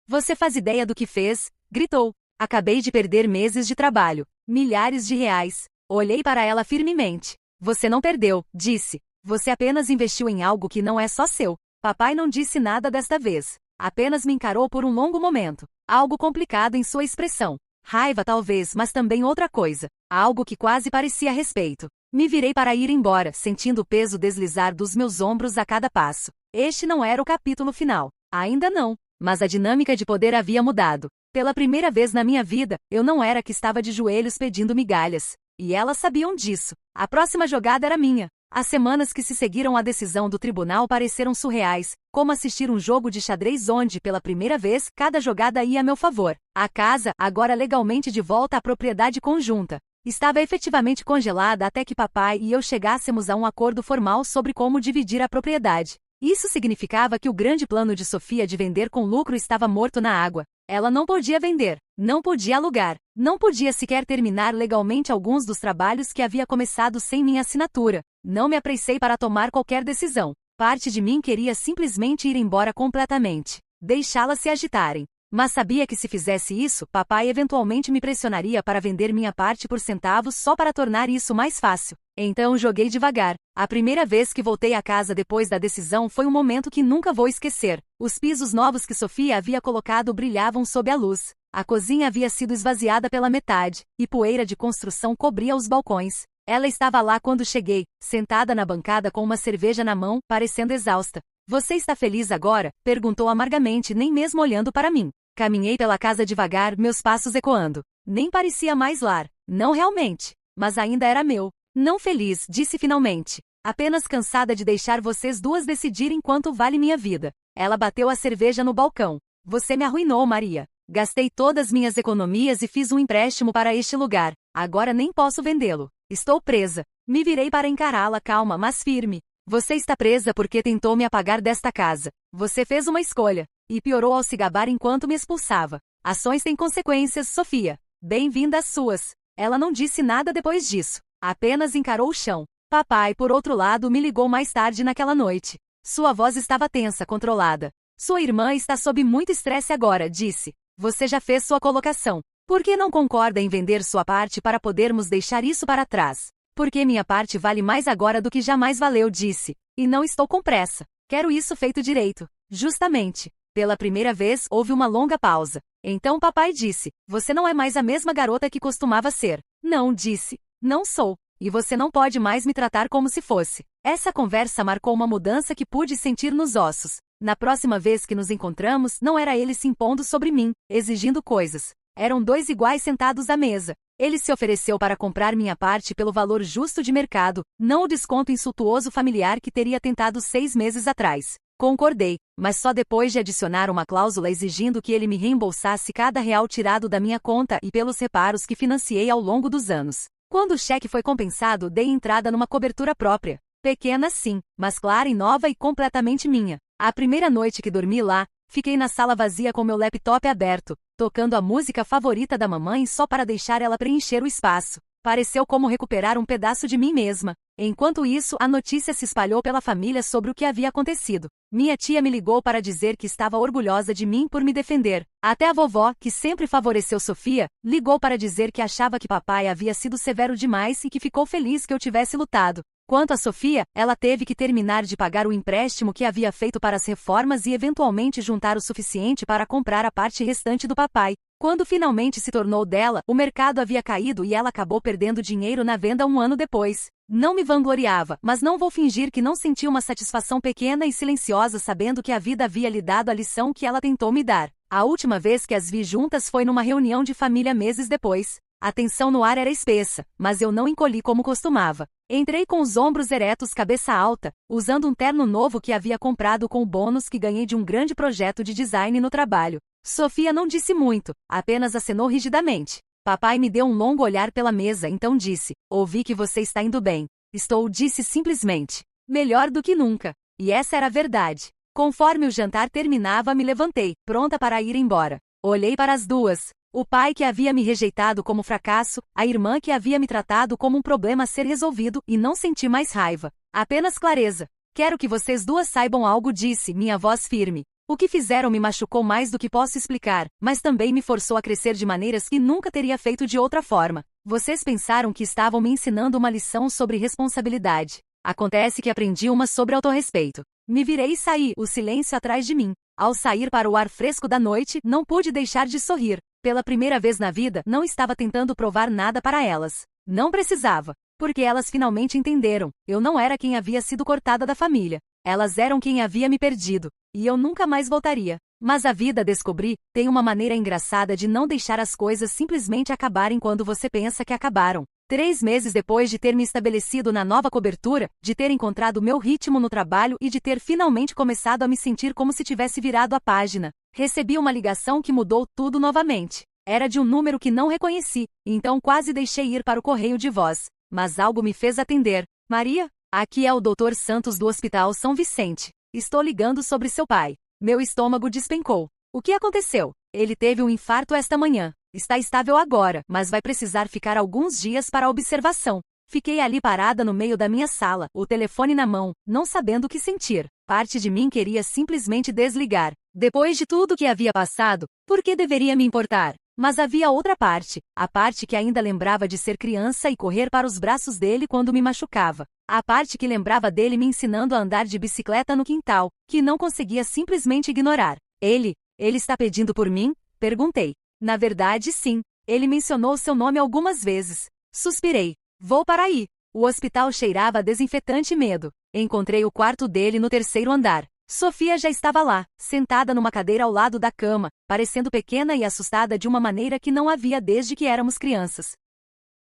Você faz ideia do que fez? Gritou. Acabei de perder meses de trabalho. Milhares de reais. Olhei para ela firmemente. Você não perdeu, disse. Você apenas investiu em algo que não é só seu. Papai não disse nada desta vez. Apenas me encarou por um longo momento. Algo complicado em sua expressão. Raiva talvez, mas também outra coisa. Algo que quase parecia respeito. Me virei para ir embora, sentindo o peso deslizar dos meus ombros a cada passo. Este não era o capítulo final. Ainda não. Mas a dinâmica de poder havia mudado. Pela primeira vez na minha vida, eu não era a que estava de joelhos pedindo migalhas. E elas sabiam disso. A próxima jogada era minha. As semanas que se seguiram à decisão do tribunal pareceram surreais, como assistir um jogo de xadrez onde, pela primeira vez, cada jogada ia a meu favor. A casa, agora legalmente de volta à propriedade conjunta, estava efetivamente congelada até que papai e eu chegássemos a um acordo formal sobre como dividir a propriedade. Isso significava que o grande plano de Sofia de vender com lucro estava morto na água. Ela não podia vender, não podia alugar, não podia sequer terminar legalmente alguns dos trabalhos que havia começado sem minha assinatura. Não me apressei para tomar qualquer decisão. Parte de mim queria simplesmente ir embora completamente, deixá-las se agitarem. Mas sabia que se fizesse isso, papai eventualmente me pressionaria para vender minha parte por centavos só para tornar isso mais fácil. Então joguei devagar. A primeira vez que voltei à casa depois da decisão foi um momento que nunca vou esquecer. Os pisos novos que Sofia havia colocado brilhavam sob a luz. A cozinha havia sido esvaziada pela metade, e poeira de construção cobria os balcões. Ela estava lá quando cheguei, sentada na bancada com uma cerveja na mão, parecendo exausta. Você está feliz agora? Perguntou amargamente, nem mesmo olhando para mim. Caminhei pela casa devagar, meus passos ecoando. Nem parecia mais lar. Não realmente. Mas ainda era meu. Não feliz, disse finalmente. Apenas cansada de deixar vocês duas decidirem quanto vale minha vida. Ela bateu a cerveja no balcão. Você me arruinou, Maria. Gastei todas minhas economias e fiz um empréstimo para este lugar. Agora nem posso vendê-lo. Estou presa. Me virei para encará-la calma, mas firme. Você está presa porque tentou me apagar desta casa. Você fez uma escolha. E piorou ao se gabar enquanto me expulsava. Ações têm consequências, Sofia. Bem-vinda às suas. Ela não disse nada depois disso. Apenas encarou o chão. Papai, por outro lado, me ligou mais tarde naquela noite. Sua voz estava tensa, controlada. Sua irmã está sob muito estresse agora, disse. Você já fez sua colocação. Por que não concorda em vender sua parte para podermos deixar isso para trás? Porque minha parte vale mais agora do que jamais valeu, disse. E não estou com pressa. Quero isso feito direito. Justamente. Pela primeira vez, houve uma longa pausa. Então papai disse, você não é mais a mesma garota que costumava ser. Não, disse. Não sou. E você não pode mais me tratar como se fosse. Essa conversa marcou uma mudança que pude sentir nos ossos. Na próxima vez que nos encontramos, não era ele se impondo sobre mim, exigindo coisas. Eram dois iguais sentados à mesa. Ele se ofereceu para comprar minha parte pelo valor justo de mercado, não o desconto insultuoso familiar que teria tentado 6 meses atrás. Concordei, mas só depois de adicionar uma cláusula exigindo que ele me reembolsasse cada real tirado da minha conta e pelos reparos que financiei ao longo dos anos. Quando o cheque foi compensado, dei entrada numa cobertura própria. Pequena sim, mas clara e nova e completamente minha. A primeira noite que dormi lá, fiquei na sala vazia com meu laptop aberto, tocando a música favorita da mamãe só para deixar ela preencher o espaço. Pareceu como recuperar um pedaço de mim mesma. Enquanto isso, a notícia se espalhou pela família sobre o que havia acontecido. Minha tia me ligou para dizer que estava orgulhosa de mim por me defender. Até a vovó, que sempre favoreceu Sofia, ligou para dizer que achava que papai havia sido severo demais e que ficou feliz que eu tivesse lutado. Quanto a Sofia, ela teve que terminar de pagar o empréstimo que havia feito para as reformas e eventualmente juntar o suficiente para comprar a parte restante do papai. Quando finalmente se tornou dela, o mercado havia caído e ela acabou perdendo dinheiro na venda 1 ano depois. Não me vangloriava, mas não vou fingir que não senti uma satisfação pequena e silenciosa sabendo que a vida havia lhe dado a lição que ela tentou me dar. A última vez que as vi juntas foi numa reunião de família meses depois. A tensão no ar era espessa, mas eu não encolhi como costumava. Entrei com os ombros eretos, cabeça alta, usando um terno novo que havia comprado com o bônus que ganhei de um grande projeto de design no trabalho. Sofia não disse muito, apenas acenou rigidamente. Papai me deu um longo olhar pela mesa, então disse, ouvi que você está indo bem. Estou, disse simplesmente. Melhor do que nunca. E essa era a verdade. Conforme o jantar terminava, me levantei, pronta para ir embora. Olhei para as duas. O pai que havia me rejeitado como fracasso, a irmã que havia me tratado como um problema a ser resolvido e não senti mais raiva. Apenas clareza. Quero que vocês duas saibam algo, disse, minha voz firme. O que fizeram me machucou mais do que posso explicar, mas também me forçou a crescer de maneiras que nunca teria feito de outra forma. Vocês pensaram que estavam me ensinando uma lição sobre responsabilidade. Acontece que aprendi uma sobre autorrespeito. Me virei e saí, o silêncio atrás de mim. Ao sair para o ar fresco da noite, não pude deixar de sorrir. Pela primeira vez na vida, não estava tentando provar nada para elas. Não precisava. Porque elas finalmente entenderam. Eu não era quem havia sido cortada da família. Elas eram quem havia me perdido. E eu nunca mais voltaria. Mas a vida, descobri, tem uma maneira engraçada de não deixar as coisas simplesmente acabarem quando você pensa que acabaram. 3 meses depois de ter me estabelecido na nova cobertura, de ter encontrado meu ritmo no trabalho e de ter finalmente começado a me sentir como se tivesse virado a página, recebi uma ligação que mudou tudo novamente. Era de um número que não reconheci, então quase deixei ir para o correio de voz. Mas algo me fez atender. Maria? Aqui é o Dr. Santos do Hospital São Vicente. Estou ligando sobre seu pai. Meu estômago despencou. O que aconteceu? Ele teve um infarto esta manhã. Está estável agora, mas vai precisar ficar alguns dias para observação. Fiquei ali parada no meio da minha sala, o telefone na mão, não sabendo o que sentir. Parte de mim queria simplesmente desligar. Depois de tudo que havia passado, por que deveria me importar? Mas havia outra parte, a parte que ainda lembrava de ser criança e correr para os braços dele quando me machucava. A parte que lembrava dele me ensinando a andar de bicicleta no quintal, que não conseguia simplesmente ignorar. Ele está pedindo por mim? Perguntei. Na verdade, sim. Ele mencionou seu nome algumas vezes. Suspirei. Vou para aí. O hospital cheirava a desinfetante e medo. Encontrei o quarto dele no 3º andar. Sofia já estava lá, sentada numa cadeira ao lado da cama, parecendo pequena e assustada de uma maneira que não havia desde que éramos crianças.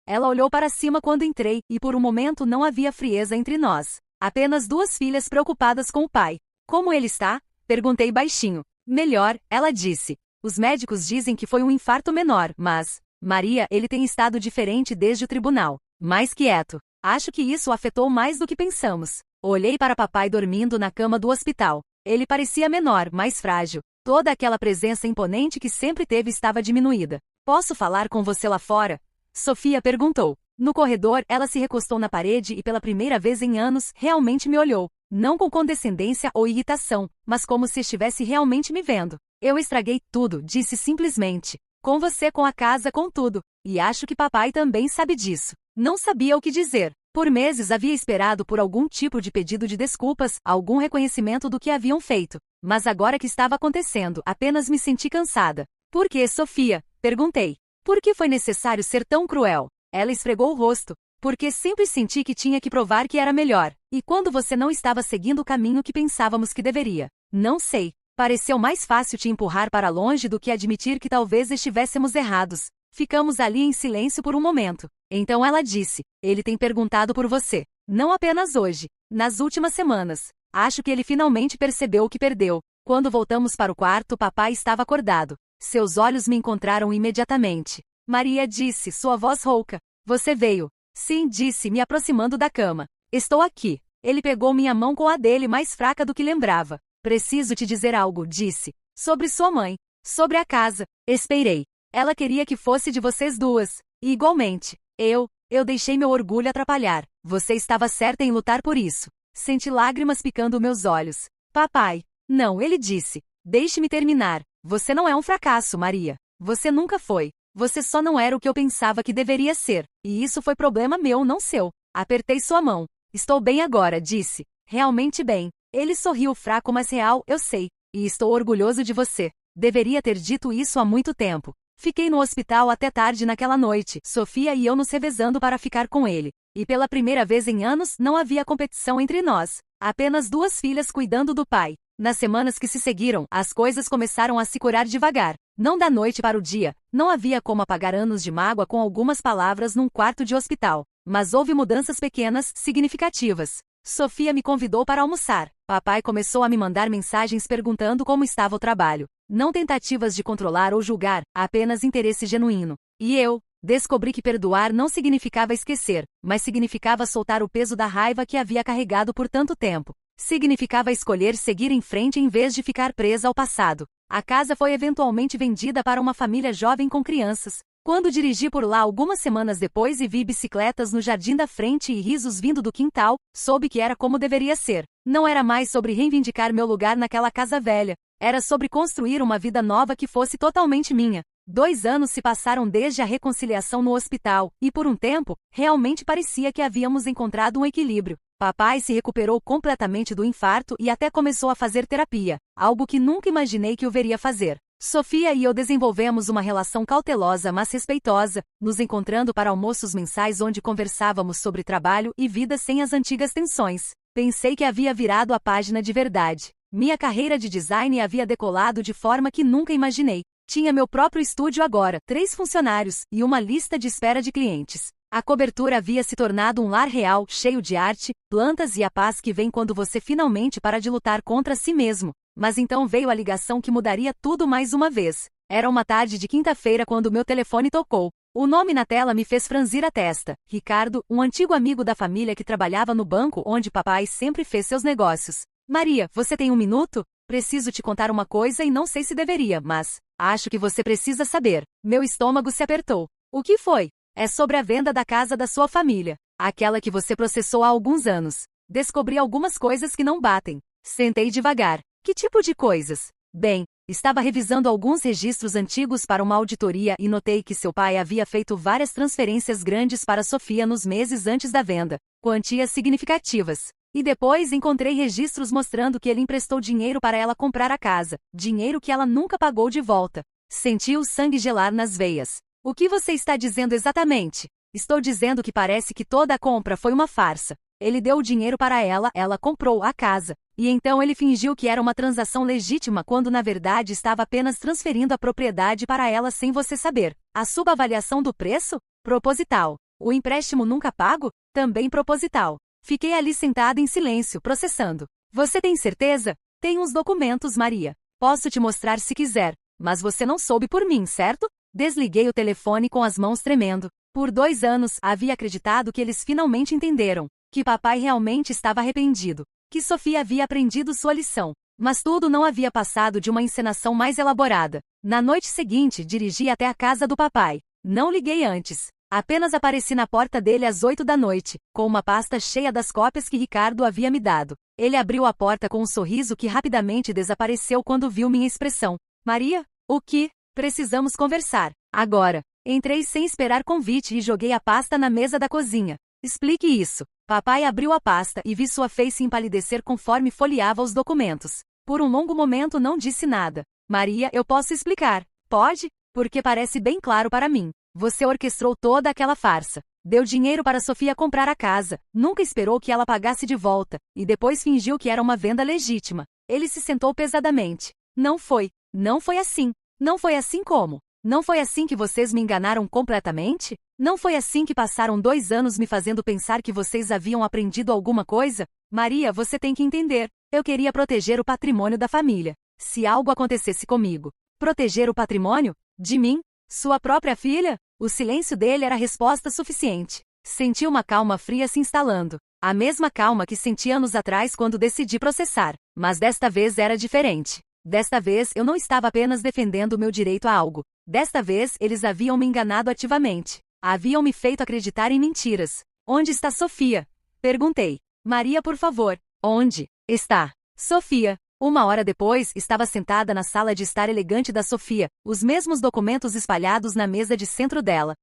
Ela olhou para cima quando entrei, e por um momento não havia frieza entre nós. Apenas 2 filhas preocupadas com o pai. Como ele está? Perguntei baixinho. Melhor, ela disse. Os médicos dizem que foi um infarto menor, mas... Maria, ele tem estado diferente desde o tribunal. Mais quieto. Acho que isso o afetou mais do que pensamos. Olhei para papai dormindo na cama do hospital. Ele parecia menor, mais frágil. Toda aquela presença imponente que sempre teve estava diminuída. Posso falar com você lá fora? Sofia perguntou. No corredor, ela se recostou na parede e pela primeira vez em anos, realmente me olhou. Não com condescendência ou irritação, mas como se estivesse realmente me vendo. Eu estraguei tudo, disse simplesmente. Com você, com a casa, com tudo. E acho que papai também sabe disso. Não sabia o que dizer. Por meses havia esperado por algum tipo de pedido de desculpas, algum reconhecimento do que haviam feito. Mas agora que estava acontecendo, apenas me senti cansada. Por que, Sofia? Perguntei. Por que foi necessário ser tão cruel? Ela esfregou o rosto. Porque sempre senti que tinha que provar que era melhor. E quando você não estava seguindo o caminho que pensávamos que deveria? Não sei. Pareceu mais fácil te empurrar para longe do que admitir que talvez estivéssemos errados. Ficamos ali em silêncio por um momento. Então ela disse, ele tem perguntado por você. Não apenas hoje. Nas últimas semanas. Acho que ele finalmente percebeu o que perdeu. Quando voltamos para o quarto, papai estava acordado. Seus olhos me encontraram imediatamente. Maria disse, sua voz rouca. Você veio. Sim, disse, me aproximando da cama. Estou aqui. Ele pegou minha mão com a dele mais fraca do que lembrava. Preciso te dizer algo, disse. Sobre sua mãe. Sobre a casa. Esperei. Ela queria que fosse de vocês duas. E igualmente. Eu deixei meu orgulho atrapalhar. Você estava certa em lutar por isso. Senti lágrimas picando meus olhos. Papai. Não, ele disse. Deixe-me terminar. Você não é um fracasso, Maria. Você nunca foi. Você só não era o que eu pensava que deveria ser. E isso foi problema meu, não seu. Apertei sua mão. Estou bem agora, disse. Realmente bem. Ele sorriu fraco, mas real, eu sei. E estou orgulhoso de você. Deveria ter dito isso há muito tempo. Fiquei no hospital até tarde naquela noite, Sofia e eu nos revezando para ficar com ele. E pela primeira vez em anos, não havia competição entre nós. Apenas 2 filhas cuidando do pai. Nas semanas que se seguiram, as coisas começaram a se curar devagar. Não da noite para o dia. Não havia como apagar anos de mágoa com algumas palavras num quarto de hospital. Mas houve mudanças pequenas, significativas. Sofia me convidou para almoçar. Papai começou a me mandar mensagens perguntando como estava o trabalho. Não tentativas de controlar ou julgar, apenas interesse genuíno. E eu descobri que perdoar não significava esquecer, mas significava soltar o peso da raiva que havia carregado por tanto tempo. Significava escolher seguir em frente em vez de ficar presa ao passado. A casa foi eventualmente vendida para uma família jovem com crianças. Quando dirigi por lá algumas semanas depois e vi bicicletas no jardim da frente e risos vindo do quintal, soube que era como deveria ser. Não era mais sobre reivindicar meu lugar naquela casa velha. Era sobre construir uma vida nova que fosse totalmente minha. 2 anos se passaram desde a reconciliação no hospital, e por um tempo, realmente parecia que havíamos encontrado um equilíbrio. Papai se recuperou completamente do infarto e até começou a fazer terapia, algo que nunca imaginei que o veria fazer. Sofia e eu desenvolvemos uma relação cautelosa mas respeitosa, nos encontrando para almoços mensais onde conversávamos sobre trabalho e vida sem as antigas tensões. Pensei que havia virado a página de verdade. Minha carreira de design havia decolado de forma que nunca imaginei. Tinha meu próprio estúdio agora, 3 funcionários e uma lista de espera de clientes. A cobertura havia se tornado um lar real, cheio de arte, plantas e a paz que vem quando você finalmente para de lutar contra si mesmo. Mas então veio a ligação que mudaria tudo mais uma vez. Era uma tarde de quinta-feira quando meu telefone tocou. O nome na tela me fez franzir a testa. Ricardo, um antigo amigo da família que trabalhava no banco onde papai sempre fez seus negócios. Maria, você tem um minuto? Preciso te contar uma coisa e não sei se deveria, mas acho que você precisa saber. Meu estômago se apertou. O que foi? É sobre a venda da casa da sua família. Aquela que você processou há alguns anos. Descobri algumas coisas que não batem. Sentei devagar. Que tipo de coisas? Bem, estava revisando alguns registros antigos para uma auditoria e notei que seu pai havia feito várias transferências grandes para Sofia nos meses antes da venda. Quantias significativas. E depois encontrei registros mostrando que ele emprestou dinheiro para ela comprar a casa. Dinheiro que ela nunca pagou de volta. Senti o sangue gelar nas veias. O que você está dizendo exatamente? Estou dizendo que parece que toda a compra foi uma farsa. Ele deu o dinheiro para ela, ela comprou a casa. E então ele fingiu que era uma transação legítima quando na verdade estava apenas transferindo a propriedade para ela sem você saber. A subavaliação do preço? Proposital. O empréstimo nunca pago? Também proposital. Fiquei ali sentada em silêncio, processando. Você tem certeza? Tem uns documentos, Maria. Posso te mostrar se quiser. Mas você não soube por mim, certo? Desliguei o telefone com as mãos tremendo. Por 2 anos, havia acreditado que eles finalmente entenderam. Que papai realmente estava arrependido. Que Sofia havia aprendido sua lição. Mas tudo não havia passado de uma encenação mais elaborada. Na noite seguinte, dirigi até a casa do papai. Não liguei antes. Apenas apareci na porta dele às 8 da noite, com uma pasta cheia das cópias que Ricardo havia me dado. Ele abriu a porta com um sorriso que rapidamente desapareceu quando viu minha expressão. Maria? O que? Precisamos conversar. Agora. Entrei sem esperar convite e joguei a pasta na mesa da cozinha. Explique isso. Papai abriu a pasta e vi sua face empalidecer conforme folheava os documentos. Por um longo momento não disse nada. Maria, eu posso explicar. Pode? Porque parece bem claro para mim. Você orquestrou toda aquela farsa. Deu dinheiro para Sofia comprar a casa. Nunca esperou que ela pagasse de volta. E depois fingiu que era uma venda legítima. Ele se sentou pesadamente. Não foi. Não foi assim. Não foi assim como? Não foi assim que vocês me enganaram completamente? Não foi assim que passaram 2 anos me fazendo pensar que vocês haviam aprendido alguma coisa? Maria, você tem que entender. Eu queria proteger o patrimônio da família. Se algo acontecesse comigo. Proteger o patrimônio? De mim? Sua própria filha? O silêncio dele era resposta suficiente. Senti uma calma fria se instalando. A mesma calma que senti anos atrás quando decidi processar. Mas desta vez era diferente. Desta vez eu não estava apenas defendendo o meu direito a algo. Desta vez eles haviam me enganado ativamente. Haviam me feito acreditar em mentiras. Onde está Sofia? Perguntei. Maria, por favor. Onde está Sofia? 1 hora depois, estava sentada na sala de estar elegante da Sofia, os mesmos documentos espalhados na mesa de centro dela.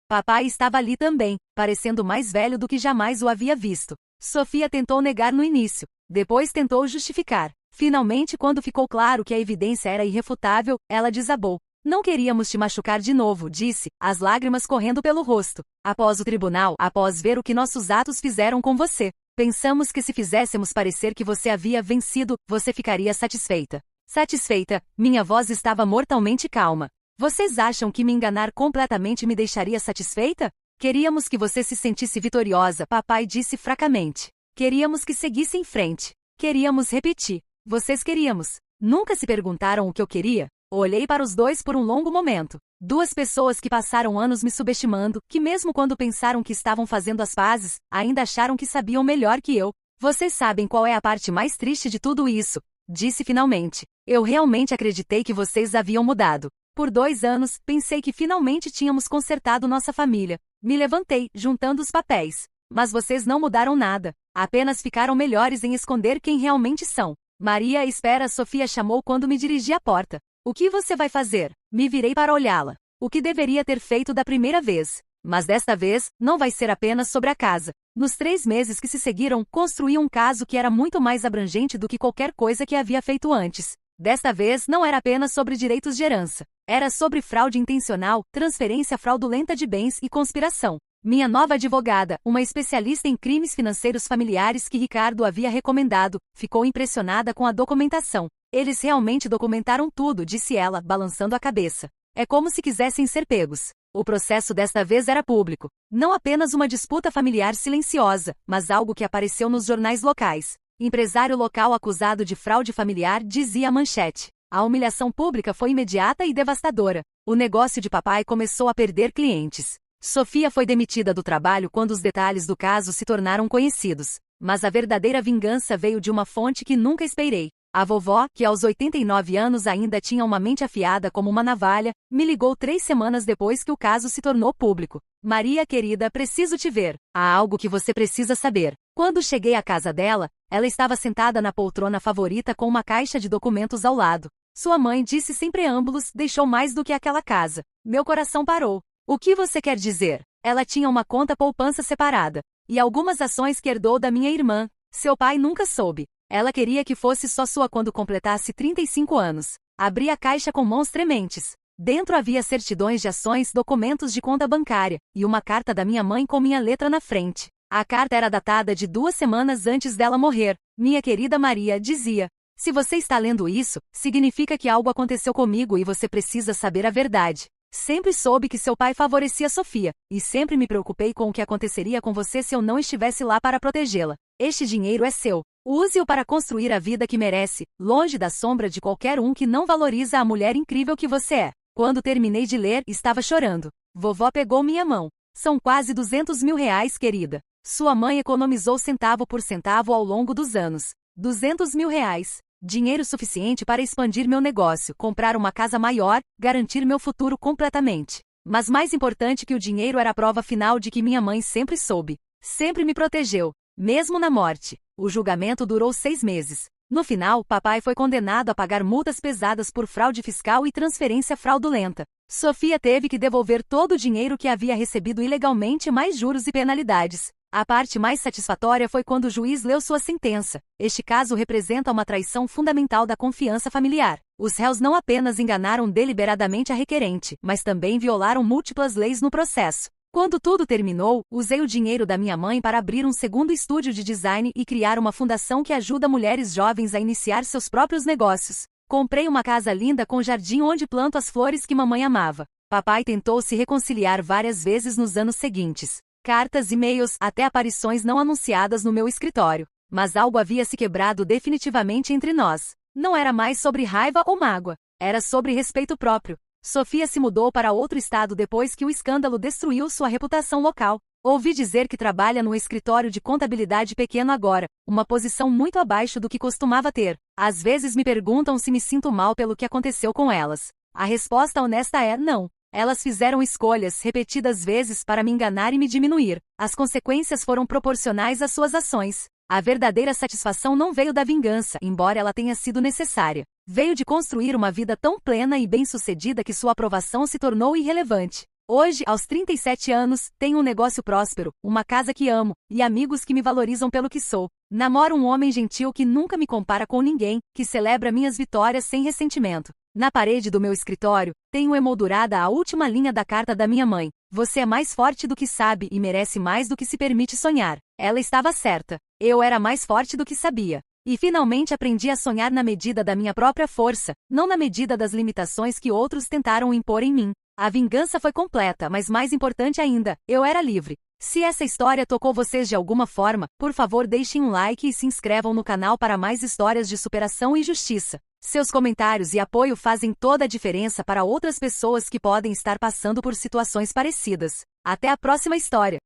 Papai estava ali também, parecendo mais velho do que jamais o havia visto. Sofia tentou negar no início. Depois tentou justificar. Finalmente, quando ficou claro que a evidência era irrefutável, ela desabou. Não queríamos te machucar de novo, disse, as lágrimas correndo pelo rosto. Após o tribunal, após ver o que nossos atos fizeram com você, pensamos que se fizéssemos parecer que você havia vencido, você ficaria satisfeita. Satisfeita, minha voz estava mortalmente calma. Vocês acham que me enganar completamente me deixaria satisfeita? Queríamos que você se sentisse vitoriosa, papai disse fracamente. Queríamos que seguisse em frente. Queríamos repetir. Vocês queríamos. Nunca se perguntaram o que eu queria? Olhei para os dois por um longo momento. 2 pessoas que passaram anos me subestimando, que mesmo quando pensaram que estavam fazendo as pazes, ainda acharam que sabiam melhor que eu. Vocês sabem qual é a parte mais triste de tudo isso? Disse finalmente. Eu realmente acreditei que vocês haviam mudado. Por 2 anos, pensei que finalmente tínhamos consertado nossa família. Me levantei, juntando os papéis. Mas vocês não mudaram nada. Apenas ficaram melhores em esconder quem realmente são. Maria, espera, Sofia chamou quando me dirigi à porta. O que você vai fazer? Me virei para olhá-la. O que deveria ter feito da primeira vez. Mas desta vez, não vai ser apenas sobre a casa. Nos 3 meses que se seguiram, construí um caso que era muito mais abrangente do que qualquer coisa que havia feito antes. Desta vez, não era apenas sobre direitos de herança. Era sobre fraude intencional, transferência fraudulenta de bens e conspiração. Minha nova advogada, uma especialista em crimes financeiros familiares que Ricardo havia recomendado, ficou impressionada com a documentação. Eles realmente documentaram tudo, disse ela, balançando a cabeça. É como se quisessem ser pegos. O processo desta vez era público. Não apenas uma disputa familiar silenciosa, mas algo que apareceu nos jornais locais. Empresário local acusado de fraude familiar, dizia a manchete. A humilhação pública foi imediata e devastadora. O negócio de papai começou a perder clientes. Sofia foi demitida do trabalho quando os detalhes do caso se tornaram conhecidos. Mas a verdadeira vingança veio de uma fonte que nunca esperei. A vovó, que aos 89 anos ainda tinha uma mente afiada como uma navalha, me ligou 3 semanas depois que o caso se tornou público. Maria querida, preciso te ver. Há algo que você precisa saber. Quando cheguei à casa dela, ela estava sentada na poltrona favorita com uma caixa de documentos ao lado. Sua mãe disse sem preâmbulos, deixou mais do que aquela casa. Meu coração parou. O que você quer dizer? Ela tinha uma conta poupança separada. E algumas ações que herdou da minha irmã. Seu pai nunca soube. Ela queria que fosse só sua quando completasse 35 anos. Abri a caixa com mãos trementes. Dentro havia certidões de ações, documentos de conta bancária, e uma carta da minha mãe com minha letra na frente. A carta era datada de 2 semanas antes dela morrer. Minha querida Maria, dizia: se você está lendo isso, significa que algo aconteceu comigo e você precisa saber a verdade. Sempre soube que seu pai favorecia Sofia, e sempre me preocupei com o que aconteceria com você se eu não estivesse lá para protegê-la. Este dinheiro é seu. Use-o para construir a vida que merece, longe da sombra de qualquer um que não valoriza a mulher incrível que você é. Quando terminei de ler, estava chorando. Vovó pegou minha mão. São quase 200 mil reais, querida. Sua mãe economizou centavo por centavo ao longo dos anos. 200 mil reais. Dinheiro suficiente para expandir meu negócio, comprar uma casa maior, garantir meu futuro completamente. Mas mais importante que o dinheiro era a prova final de que minha mãe sempre soube. Sempre me protegeu, mesmo na morte. O julgamento durou 6 meses. No final, papai foi condenado a pagar multas pesadas por fraude fiscal e transferência fraudulenta. Sofia teve que devolver todo o dinheiro que havia recebido ilegalmente, mais juros e penalidades. A parte mais satisfatória foi quando o juiz leu sua sentença. Este caso representa uma traição fundamental da confiança familiar. Os réus não apenas enganaram deliberadamente a requerente, mas também violaram múltiplas leis no processo. Quando tudo terminou, usei o dinheiro da minha mãe para abrir um segundo estúdio de design e criar uma fundação que ajuda mulheres jovens a iniciar seus próprios negócios. Comprei uma casa linda com jardim onde planto as flores que mamãe amava. Papai tentou se reconciliar várias vezes nos anos seguintes. Cartas, e-mails, até aparições não anunciadas no meu escritório. Mas algo havia se quebrado definitivamente entre nós. Não era mais sobre raiva ou mágoa. Era sobre respeito próprio. Sofia se mudou para outro estado depois que o escândalo destruiu sua reputação local. Ouvi dizer que trabalha num escritório de contabilidade pequeno agora, uma posição muito abaixo do que costumava ter. Às vezes me perguntam se me sinto mal pelo que aconteceu com elas. A resposta honesta é não. Elas fizeram escolhas repetidas vezes para me enganar e me diminuir. As consequências foram proporcionais às suas ações. A verdadeira satisfação não veio da vingança, embora ela tenha sido necessária. Veio de construir uma vida tão plena e bem-sucedida que sua aprovação se tornou irrelevante. Hoje, aos 37 anos, tenho um negócio próspero, uma casa que amo, e amigos que me valorizam pelo que sou. Namoro um homem gentil que nunca me compara com ninguém, que celebra minhas vitórias sem ressentimento. Na parede do meu escritório, tenho emoldurada a última linha da carta da minha mãe. Você é mais forte do que sabe e merece mais do que se permite sonhar. Ela estava certa. Eu era mais forte do que sabia. E finalmente aprendi a sonhar na medida da minha própria força, não na medida das limitações que outros tentaram impor em mim. A vingança foi completa, mas mais importante ainda, eu era livre. Se essa história tocou vocês de alguma forma, por favor deixem um like e se inscrevam no canal para mais histórias de superação e justiça. Seus comentários e apoio fazem toda a diferença para outras pessoas que podem estar passando por situações parecidas. Até a próxima história!